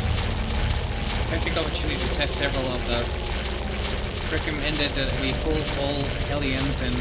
Perfect opportunity to test several of the recommended that we pull all aliens and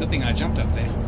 good thing I jumped up there.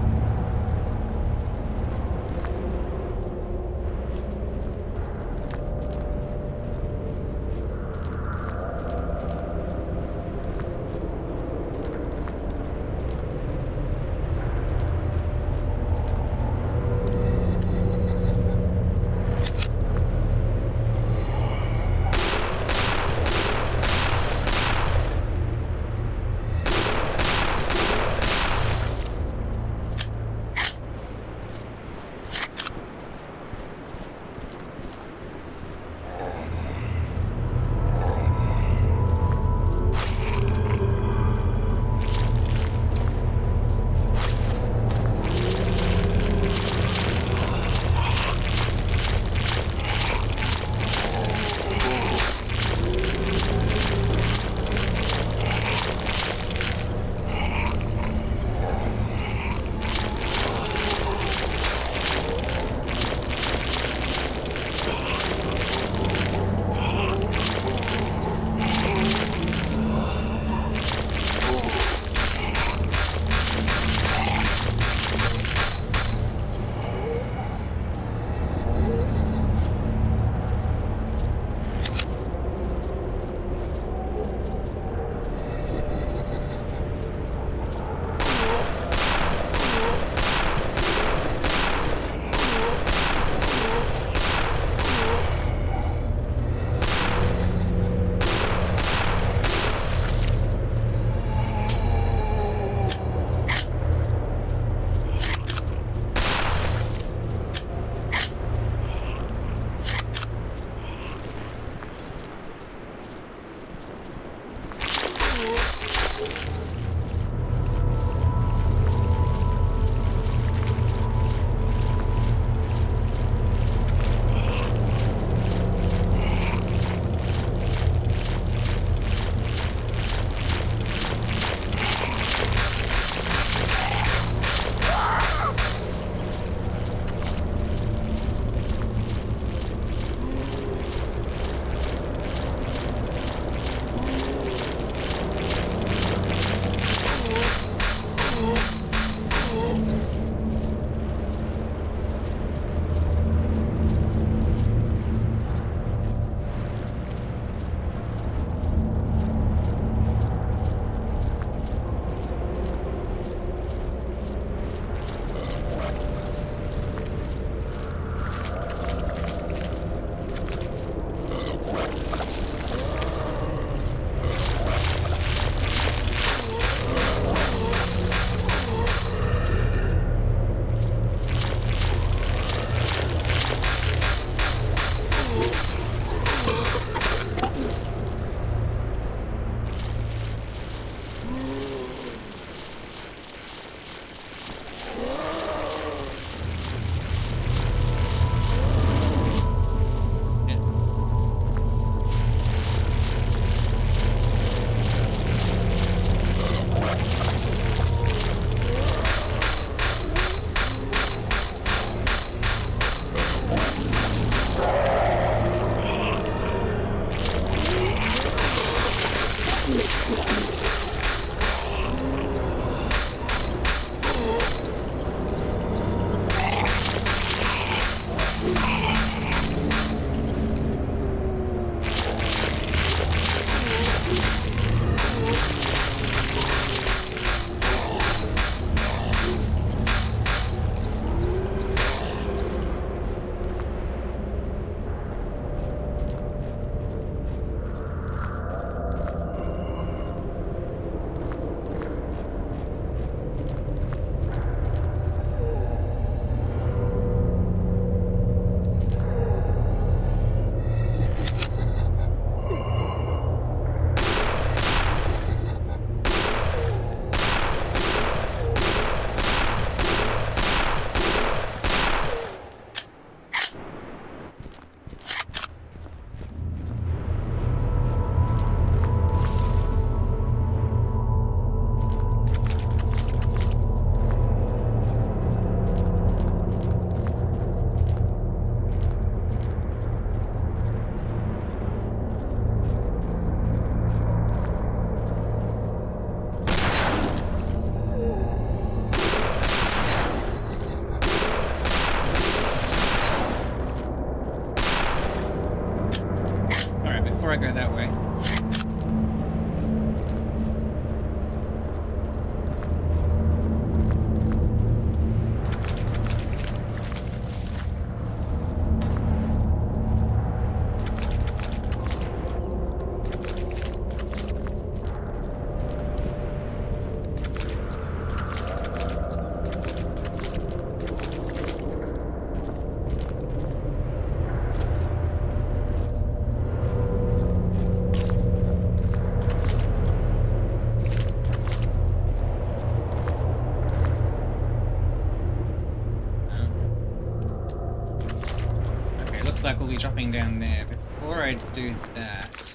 like we'll be dropping down there. Before I do that...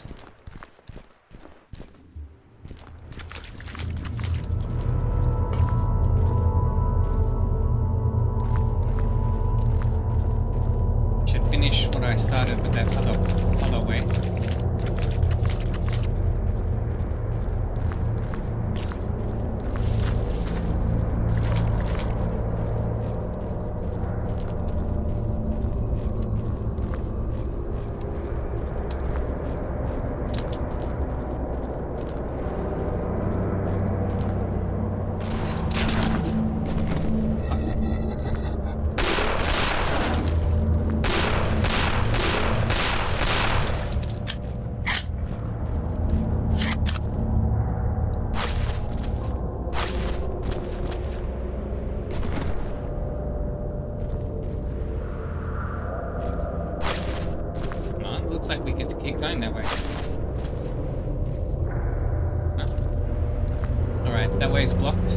should finish what I started with that other way. Like we get to keep going that way. No. Alright, that way's blocked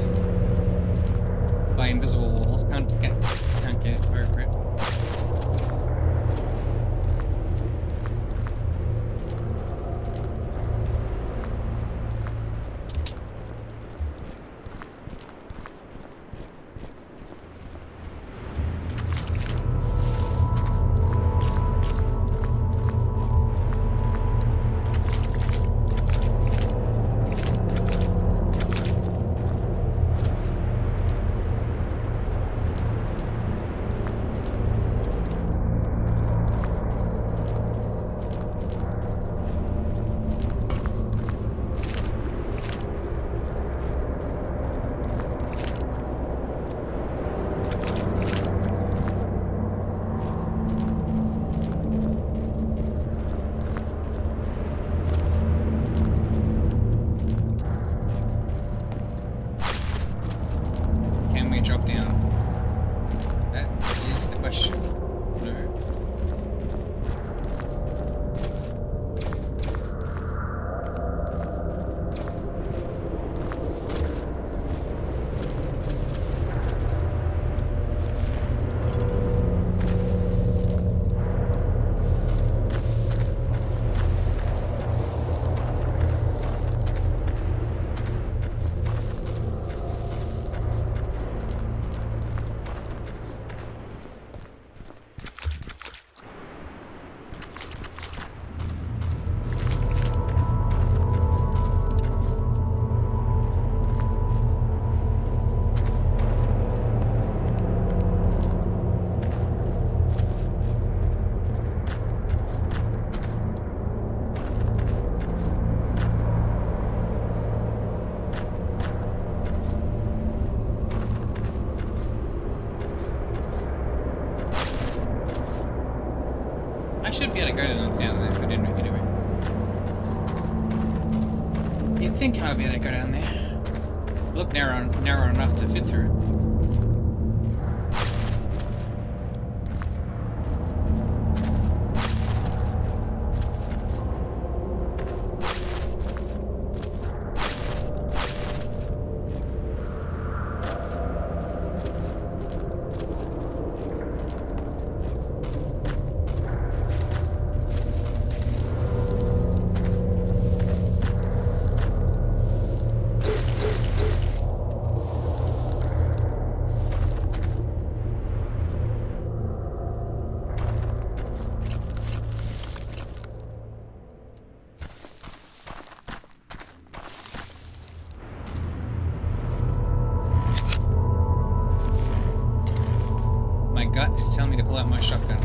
by invisible walls. Can't get over it. Drop down? That is the question. No. I should be able to go down there, but anyway. You'd think I'd be able to go down there. Look narrow enough to fit through. My gut is telling me to pull out my shotgun.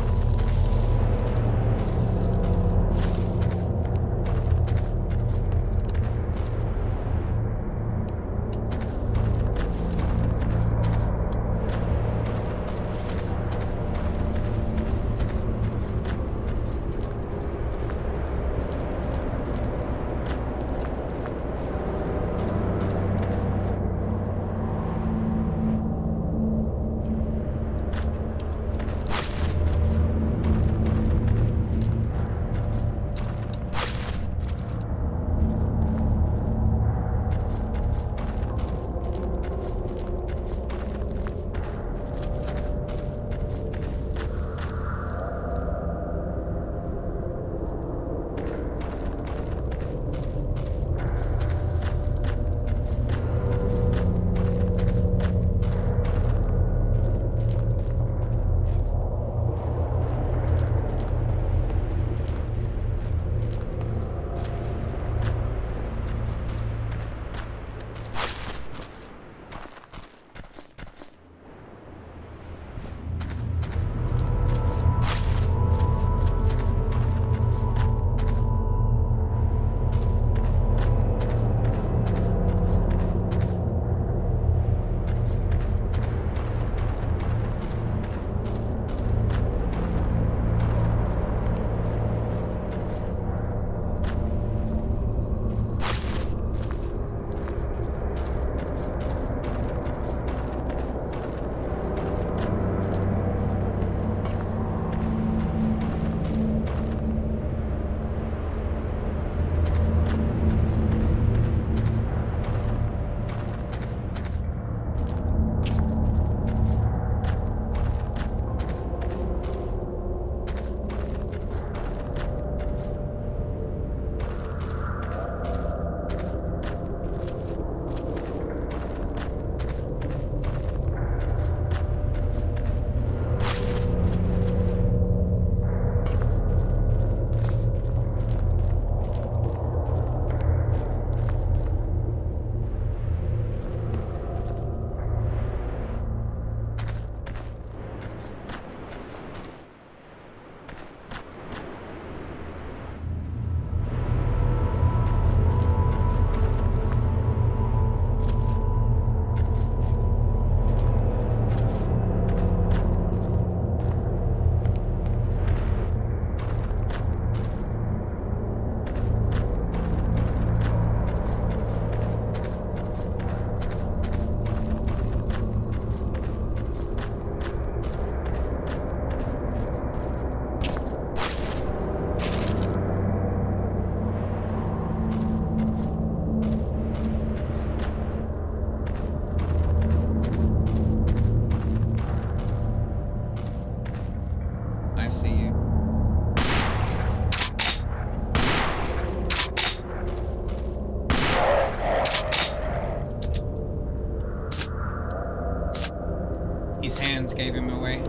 His hands gave him away.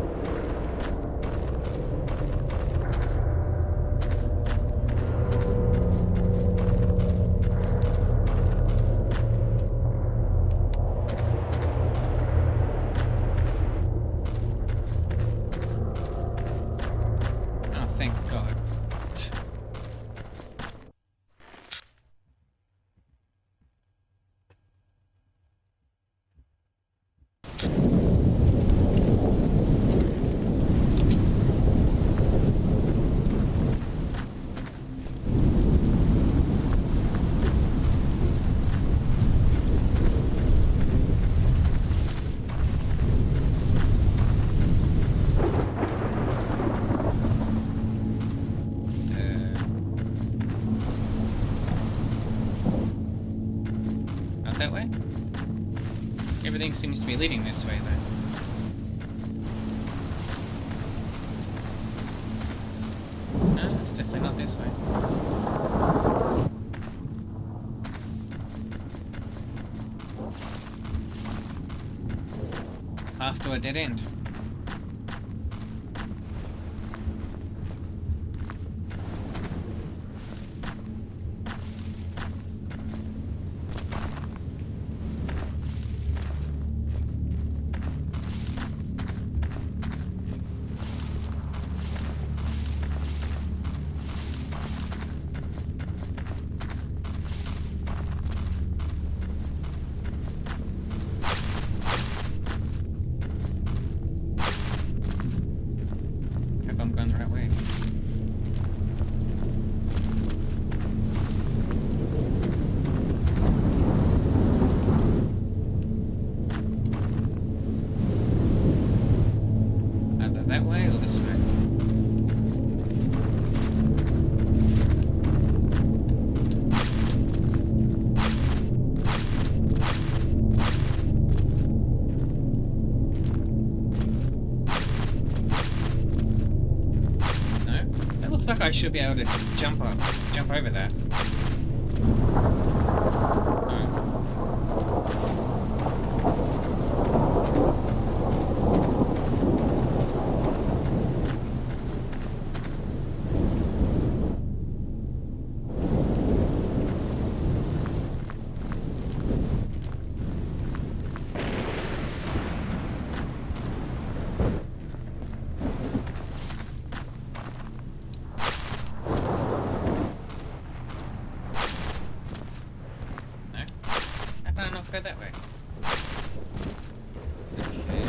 Oh, thank God. That way? Everything seems to be leading this way, though. No, it's definitely not this way. Half to a dead end. I'm going the right way. Either that way or this way. Looks like I should be able to jump over that. Go that way. Okay.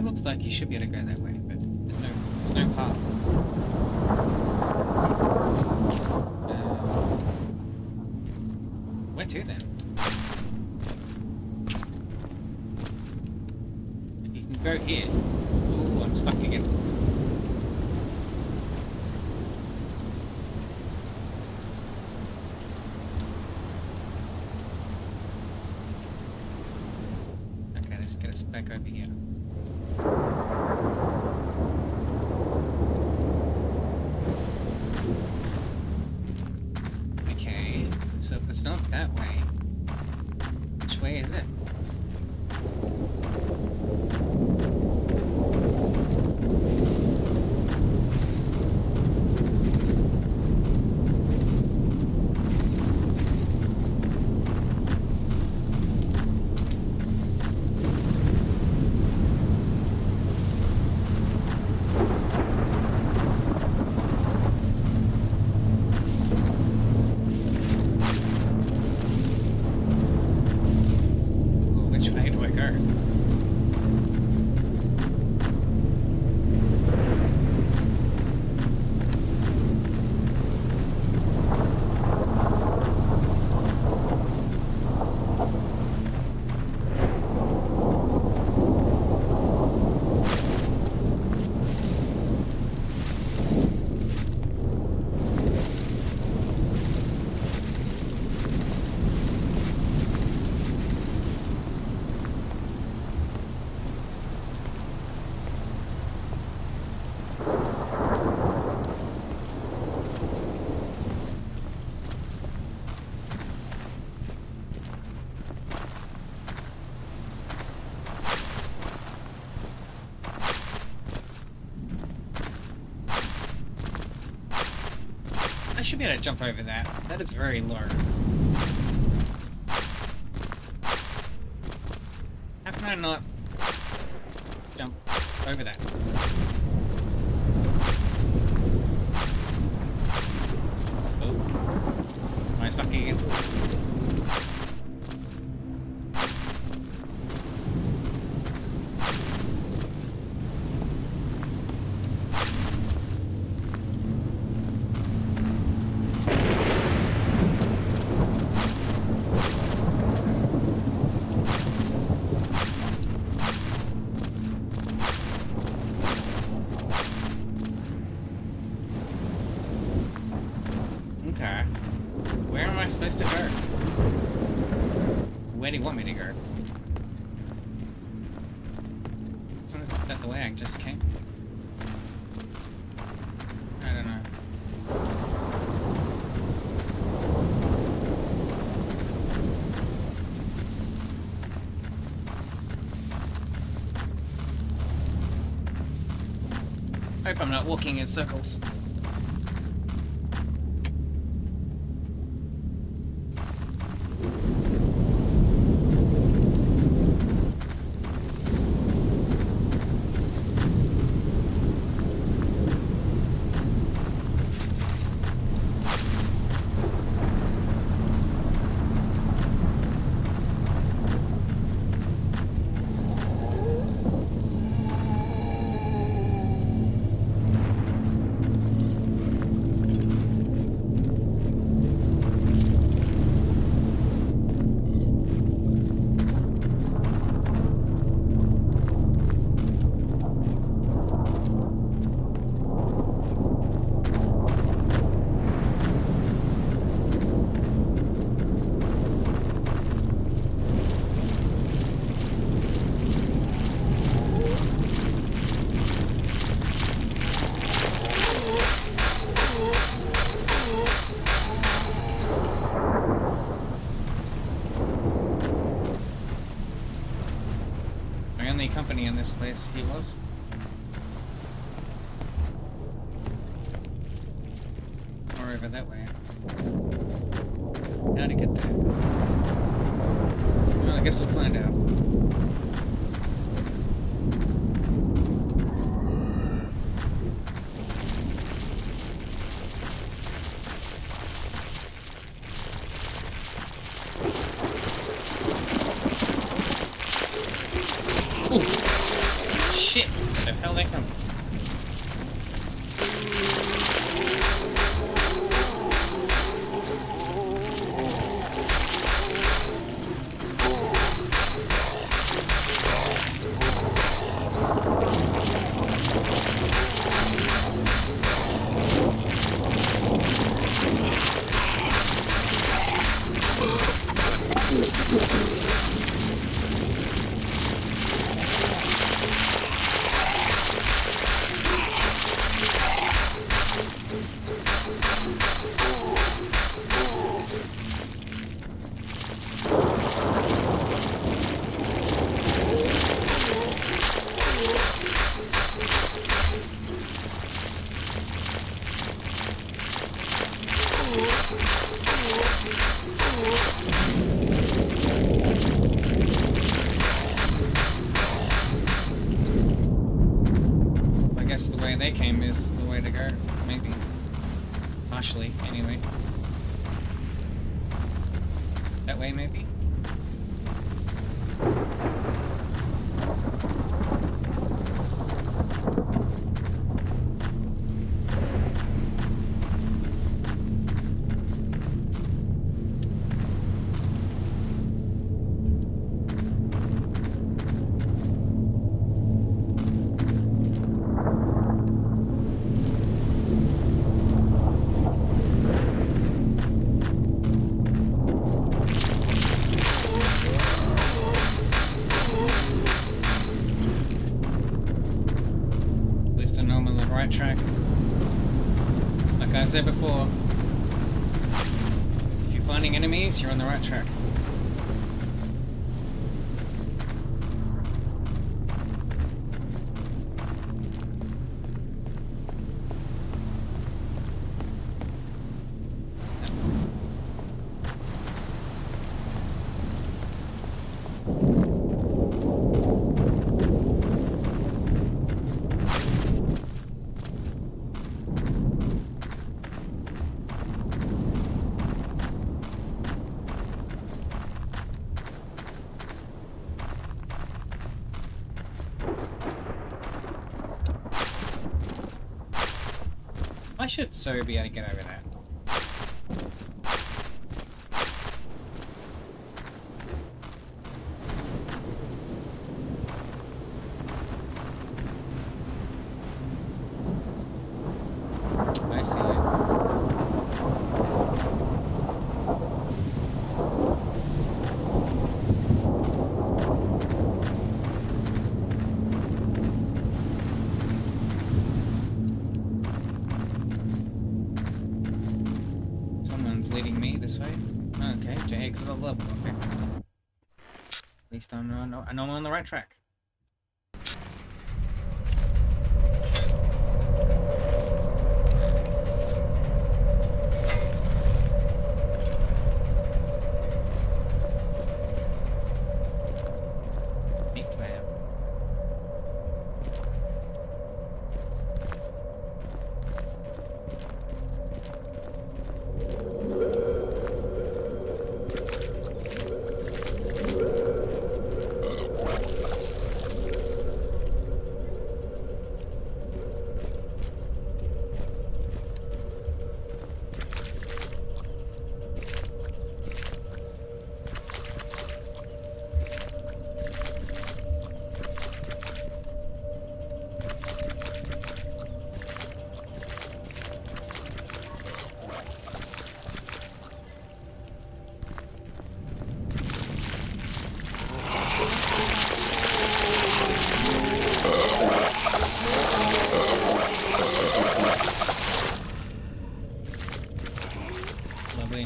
Looks like you should be able to go that way, but there's no path. Where to then? You can go here. Ooh, I'm stuck again. Okay, let's get us back over here. Okay, so if it's not that way, which way is it? I should be able to jump over that. That is very low. How can I not jump over that? Oh. Am I stuck again? Okay. Where am I supposed to go? Where do you want me to go? Isn't that the way I just came? I don't know. Hope I'm not walking in circles. Company in this place, he was. Or over that way. How to get there? Well, I guess we'll find out. Shit! Where the hell they come? I guess the way they came is the way to go, maybe. Partially, anyway. That way, maybe? Track. Like I said before, if you're finding enemies, you're on the right track. should so be able to get over that. I see it. Someone's leading me this way. Okay, to exit the level. Okay. At least I know I'm on the right track. Lovely.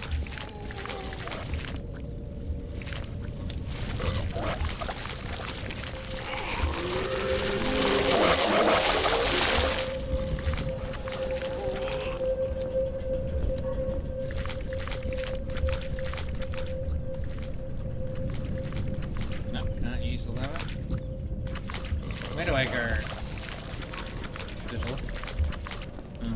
No, cannot use the lever. Where do I go? The door? Oh, no.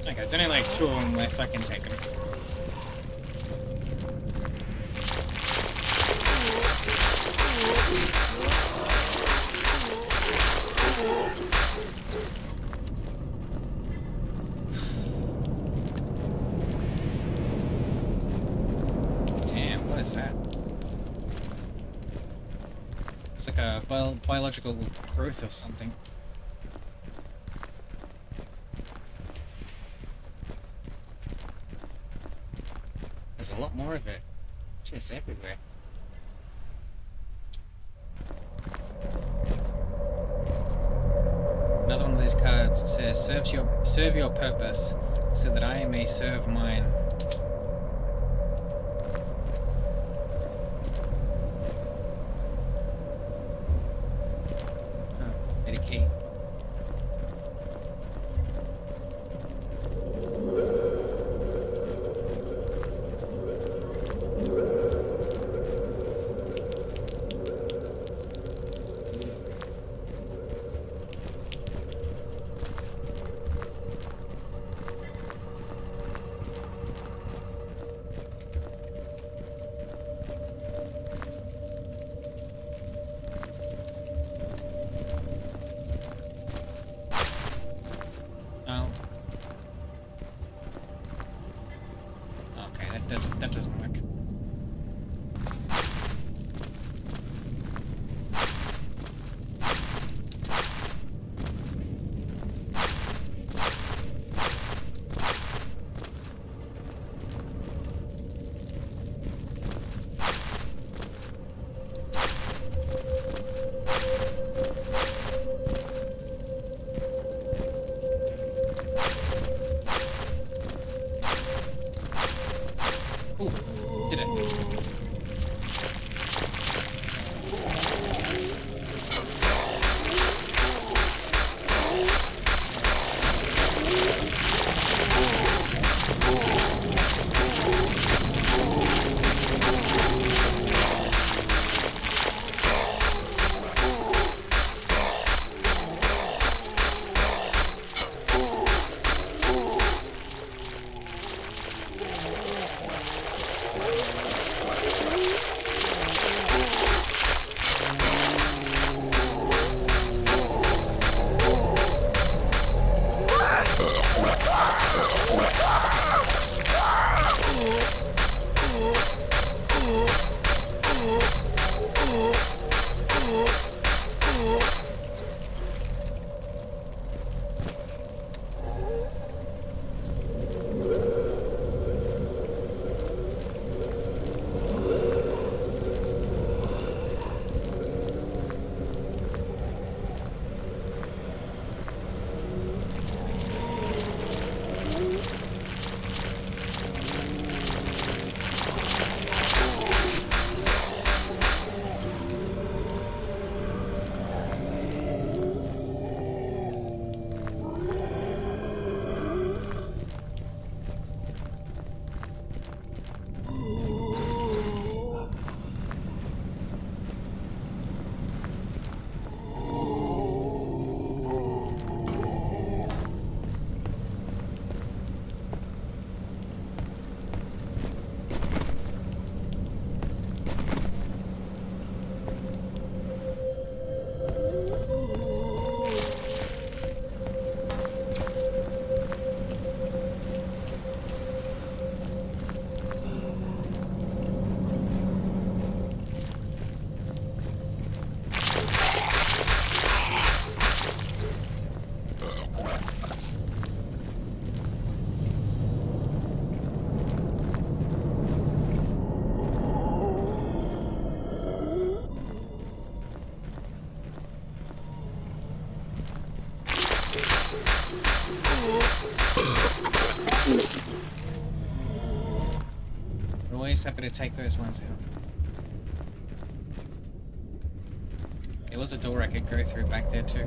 Okay, there's only like 2 of them left, I can take them. Damn, what is that? It's like a biological growth of something. There's a lot more of it. Just everywhere. Another one of these cards says, serve your purpose, so that I may serve mine. Oh, need a key. Oh. Okay, that doesn't work. Ooh, did it. Always happy to take those ones out. There was a door I could go through back there too.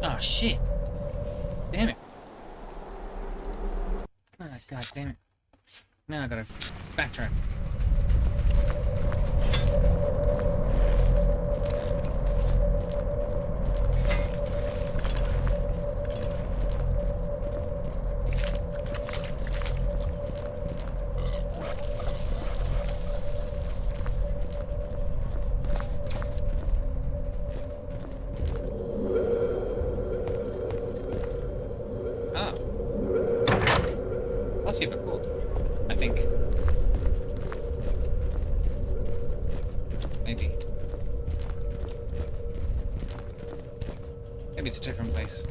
Oh shit! Damn it! Oh god damn it! Now I gotta backtrack. I've seen it before, I think. Maybe. Maybe it's a different place.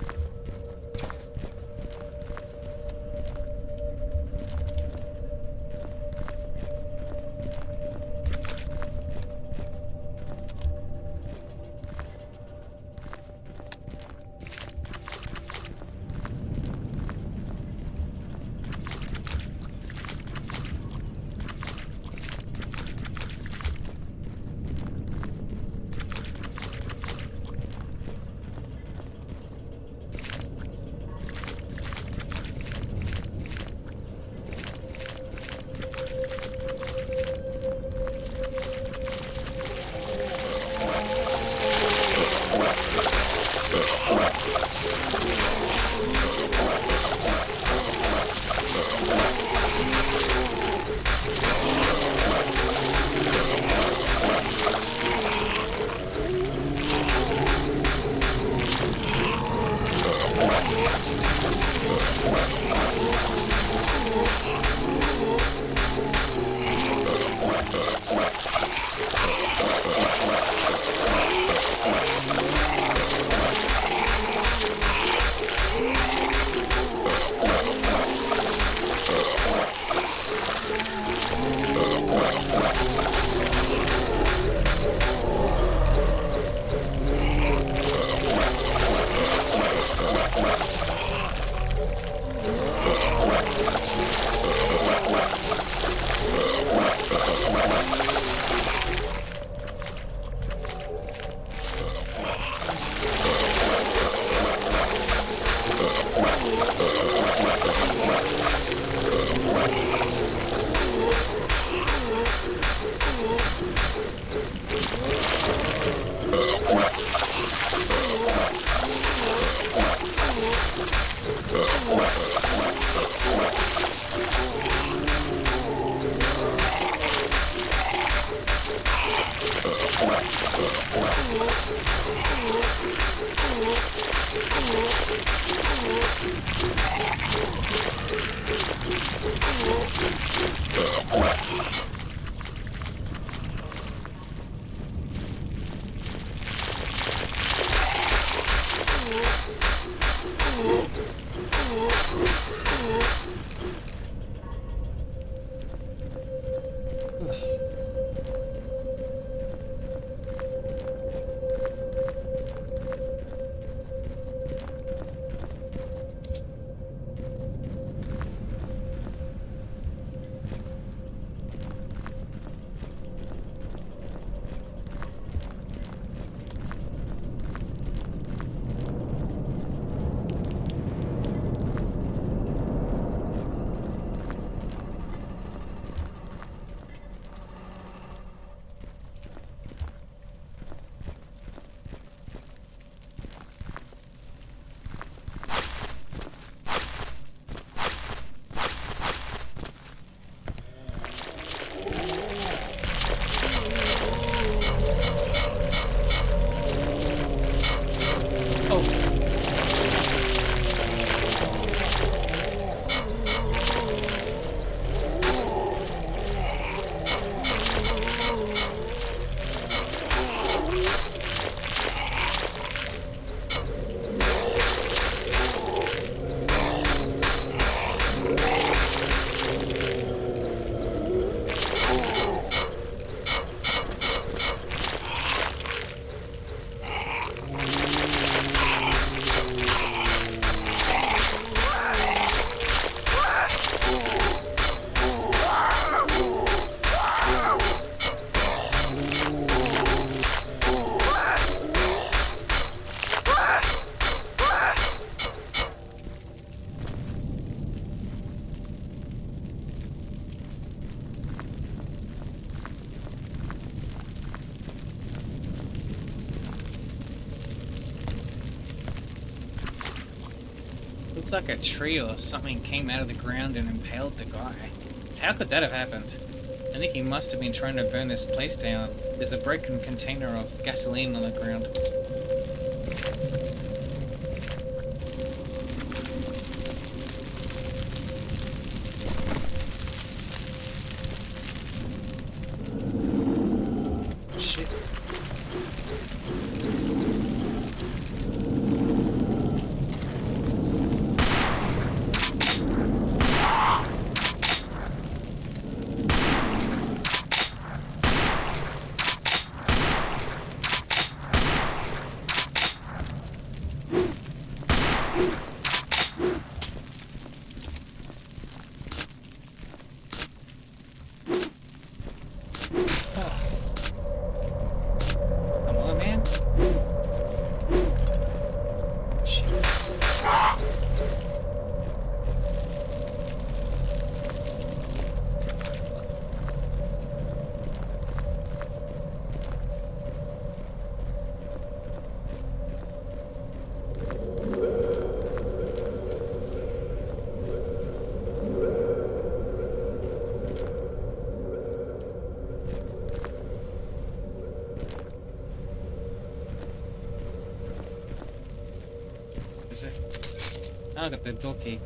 Looks like a tree or something came out of the ground and impaled the guy. How could that have happened? I think he must have been trying to burn this place down. There's a broken container of gasoline on the ground. Shit. Come on, man. Shit. Is it? Oh, I got the door key.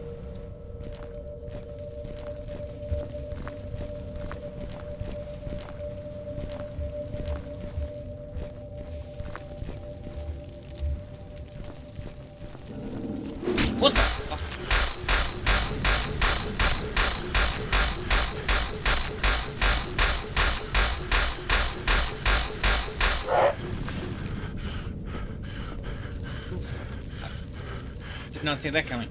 What the fuck? Did not see that coming.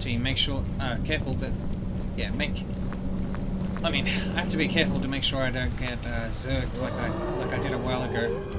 to make sure, careful that, yeah, I mean, I have to be careful to make sure I don't get zerged like I did a while ago.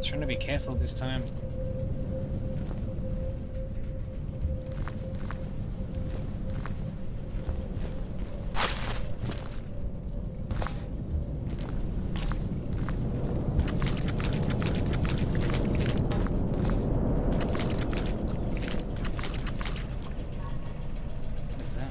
Trying to be careful this time. What is that?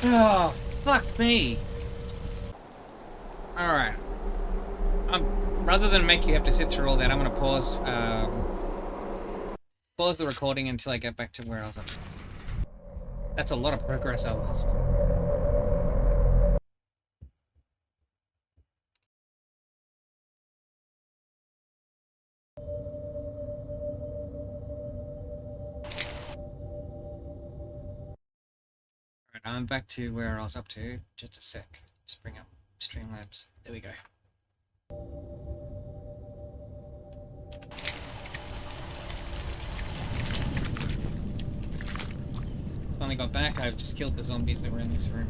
Oh, fuck me. Alright. Rather than make you have to sit through all that, I'm gonna pause the recording until I get back to where I was at. That's a lot of progress I lost. Alright, I'm back to where I was up to. Just a sec. Just bring up Streamlabs. There we go. Finally got back. I've just killed the zombies that were in this room.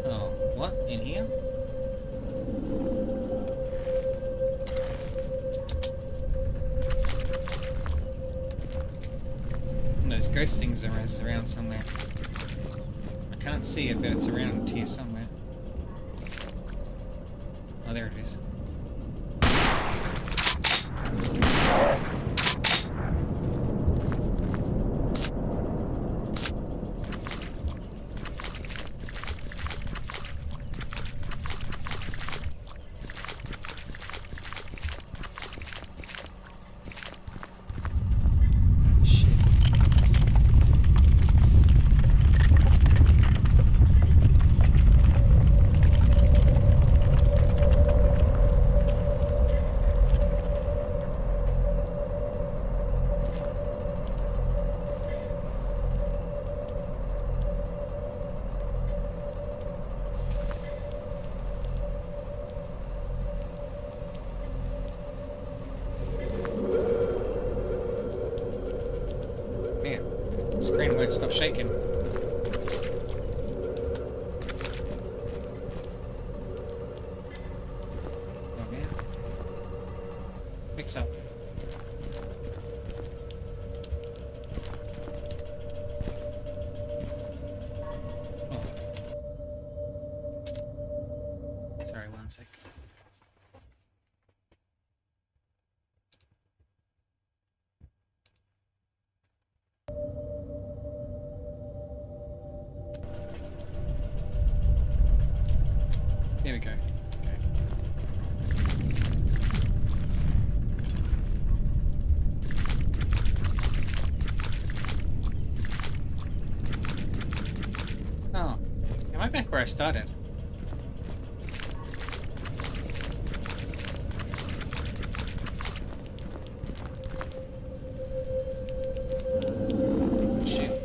Oh, what? In here? Those ghost things are around somewhere. I can't see it, but it's around here somewhere. please. Screen won't stop shaking. Oh man. Fix up. Oh. Sorry, one sec. Here we go. Okay. Oh, am I back where I started? Shit.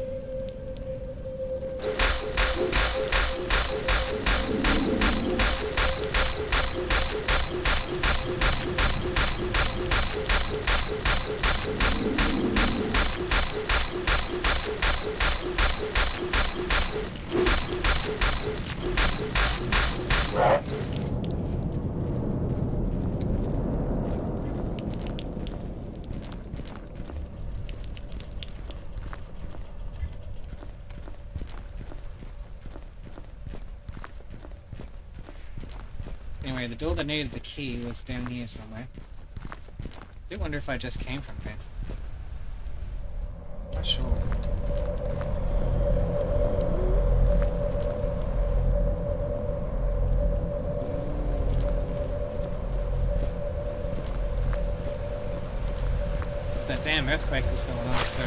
Anyway, the door that needed the key was down here somewhere. I do wonder if I just came from there. Not sure. It's that damn earthquake was going on, so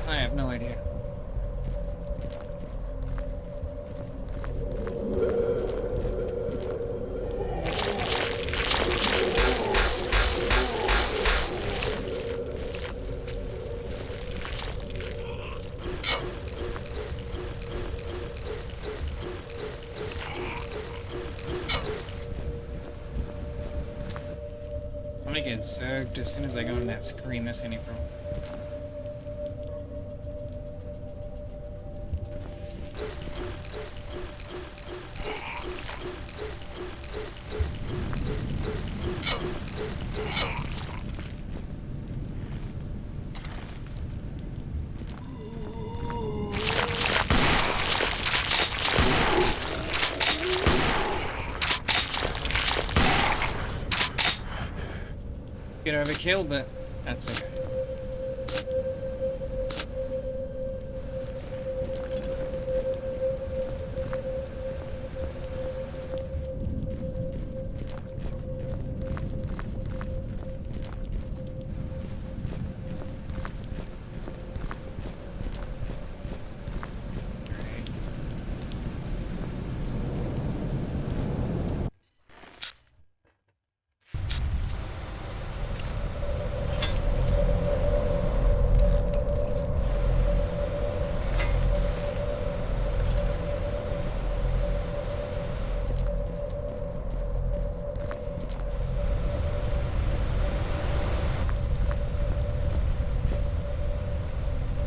I have no idea. I'm gonna get zerged as soon as I go on that screen. That's any problem. Get overkill, but that's okay.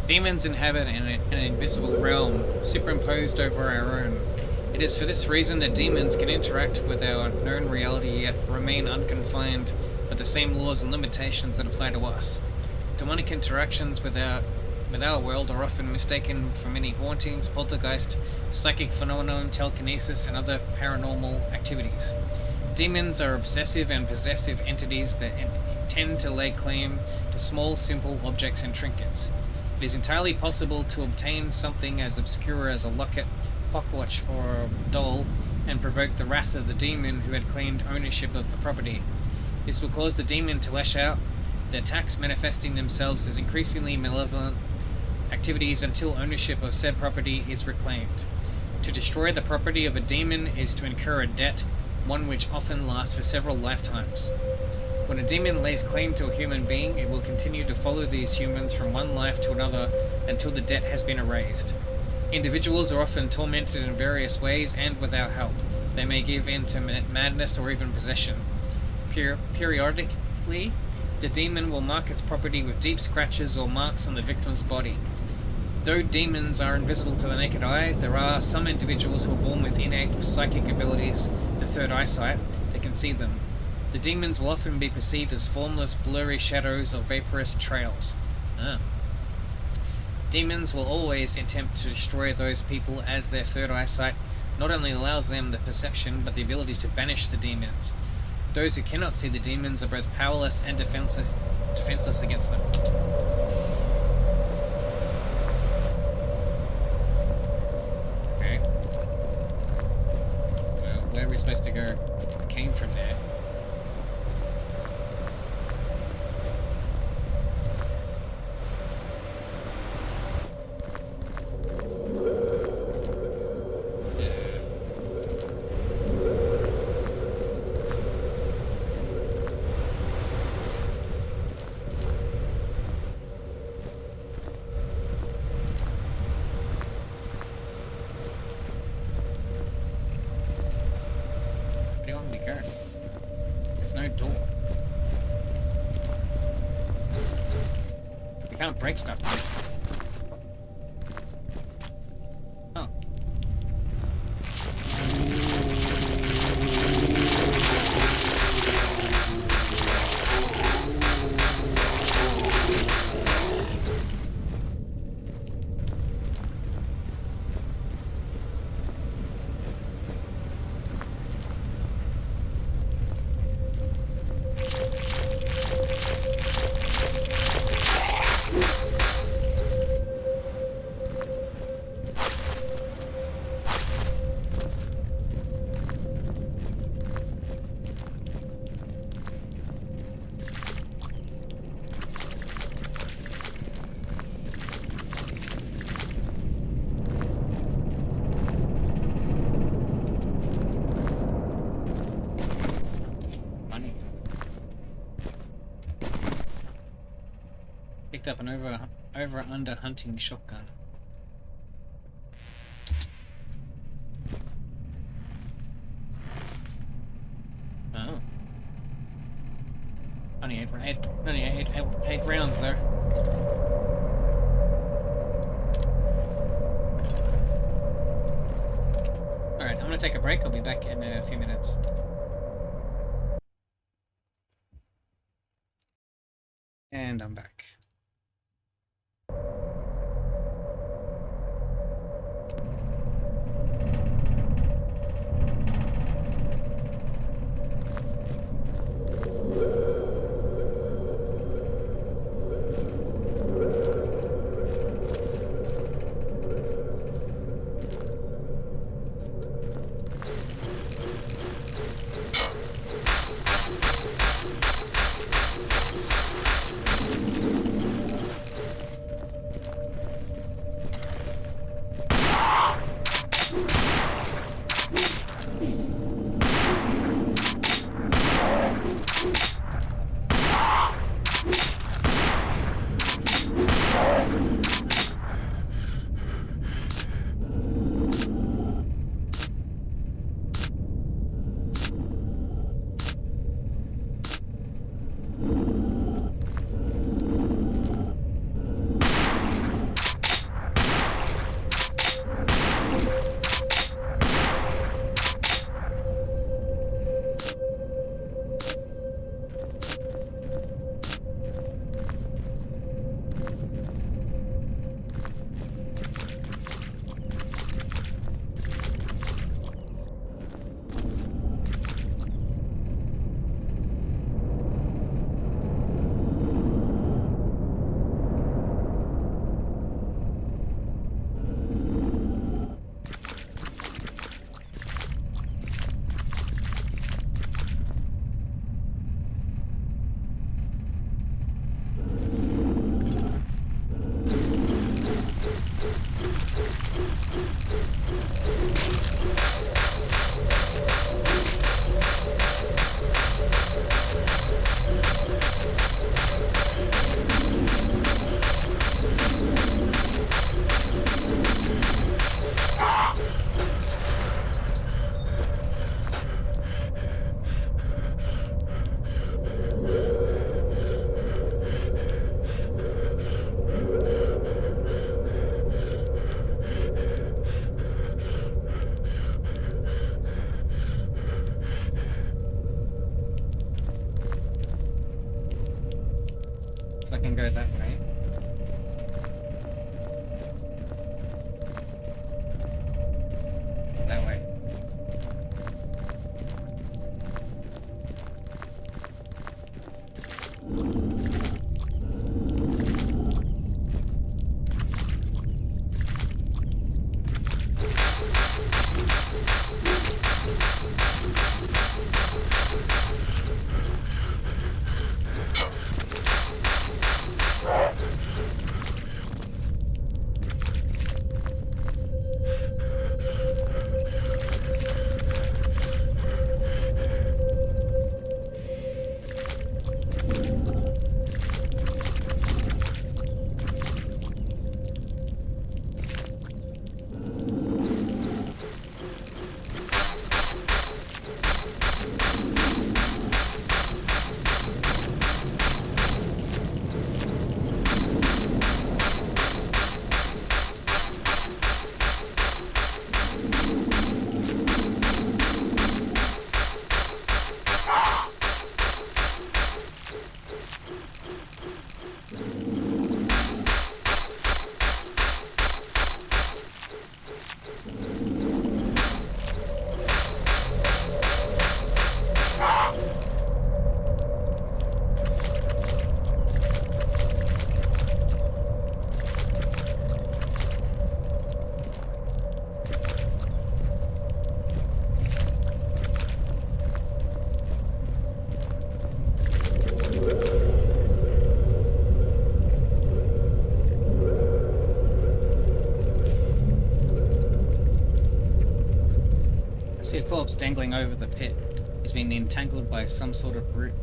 Demons inhabit an invisible realm superimposed over our own. It is for this reason that demons can interact with our known reality yet remain unconfined by the same laws and limitations that apply to us. Demonic interactions with with our world are often mistaken for many hauntings, poltergeist, psychic phenomenon, telekinesis, and other paranormal activities. Demons are obsessive and possessive entities that tend to lay claim to small, simple objects and trinkets. It is entirely possible to obtain something as obscure as a locket, clockwatch, or a doll, and provoke the wrath of the demon who had claimed ownership of the property. This will cause the demon to lash out, the attacks manifesting themselves as increasingly malevolent activities until ownership of said property is reclaimed. To destroy the property of a demon is to incur a debt, one which often lasts for several lifetimes. When a demon lays claim to a human being, it will continue to follow these humans from one life to another until the debt has been erased. Individuals are often tormented in various ways and without help. They may give in to madness or even possession. Periodically, the demon will mark its property with deep scratches or marks on the victim's body. Though demons are invisible to the naked eye, there are some individuals who are born with innate psychic abilities, the third eyesight, that can see them. The demons will often be perceived as formless, blurry shadows or vaporous trails. Demons will always attempt to destroy those people, as their third eyesight not only allows them the perception but the ability to banish the demons. Those who cannot see the demons are both powerless and defenseless against them. Okay. Well, where are we supposed to go? I came from there. Can't break stuff, please. Oh. Picked up an over-under hunting shotgun. Oh. Only eight rounds there. Alright, I'm gonna take a break. I'll be back in a few minutes. And I'm back. can go that way. That way. See a corpse dangling over the pit. He's been entangled by some sort of root.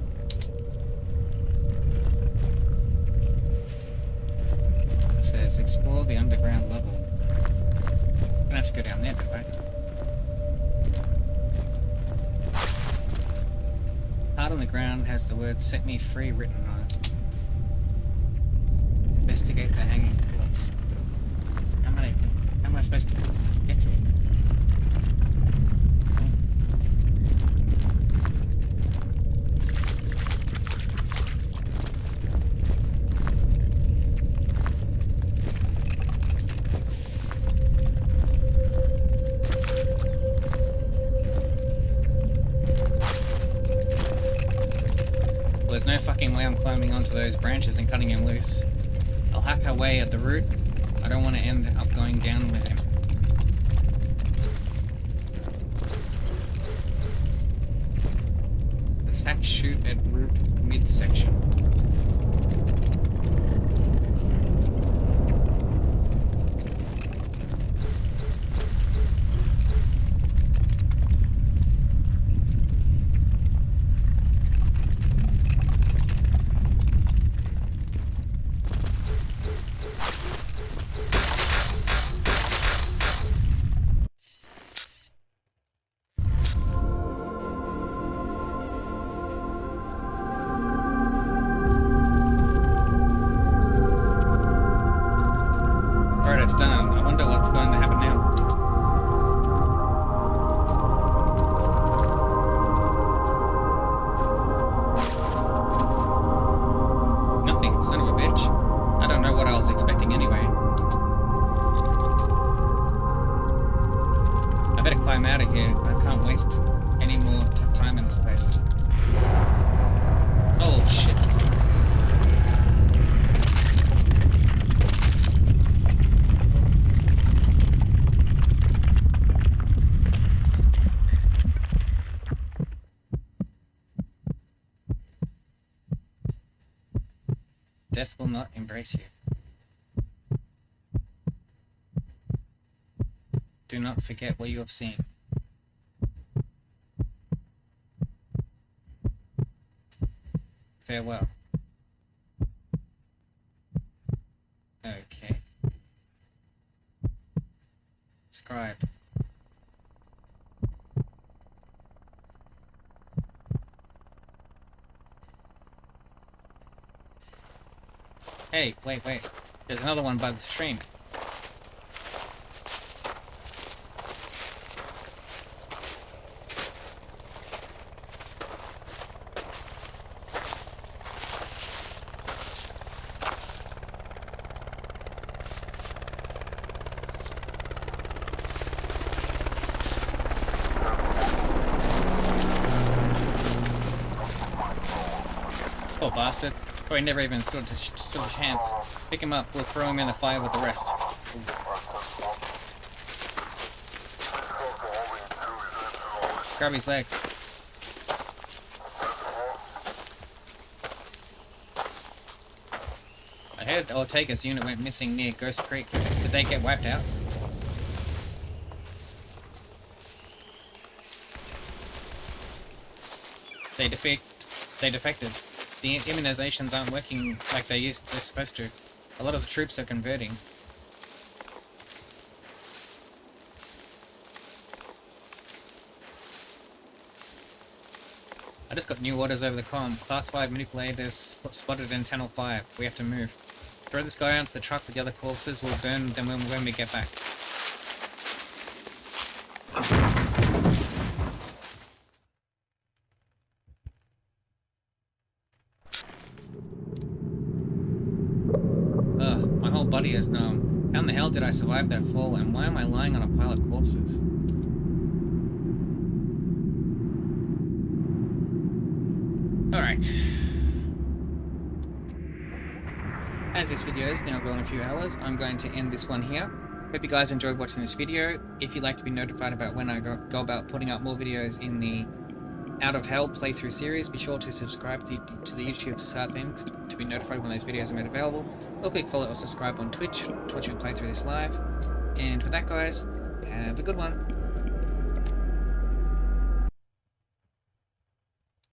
It says, explore the underground level. I'm gonna have to go down there, don't I? Part on the ground has the word "Set me free" written on it. Investigate the hanging corpse. How am I supposed to get to it? There's no fucking way I'm climbing onto those branches and cutting him loose. I'll hack our way at the root. I don't want to end up going down with him. Let's hack shoot at root midsection. It's done. I wonder what's going to happen now. Nothing, son of a bitch. I don't know what I was expecting anyway. I better climb out of here. I can't waste any more time in this place. Oh shit. Death will not embrace you. Do not forget what you have seen. Farewell. Okay. Scribe. Hey, wait. There's another one by the stream. Poor bastard. Probably never even stood a chance. Pick him up, we'll throw him in the fire with the rest. Grab his legs. I heard Ortega's unit went missing near Ghost Creek. Did they get wiped out? They defected. The immunizations aren't working like they're supposed to. A lot of the troops are converting. I just got new orders over the comm. Class 5 manipulators spotted in Tunnel 5. We have to move. Throw this guy onto the truck with the other corpses. We'll burn them when we get back. Ugh, my whole body is numb. How in the hell did I survive that fall, and why am I lying on a pile of corpses? Alright. As this video is now going a few hours, I'm going to end this one here. Hope you guys enjoyed watching this video. If you'd like to be notified about when I go about putting up more videos in the Out of Hell playthrough series, be sure to subscribe to the YouTube side things to be notified when those videos are made available. Or click follow or subscribe on Twitch. Twitch will play through this live. And with that, guys, have a good one.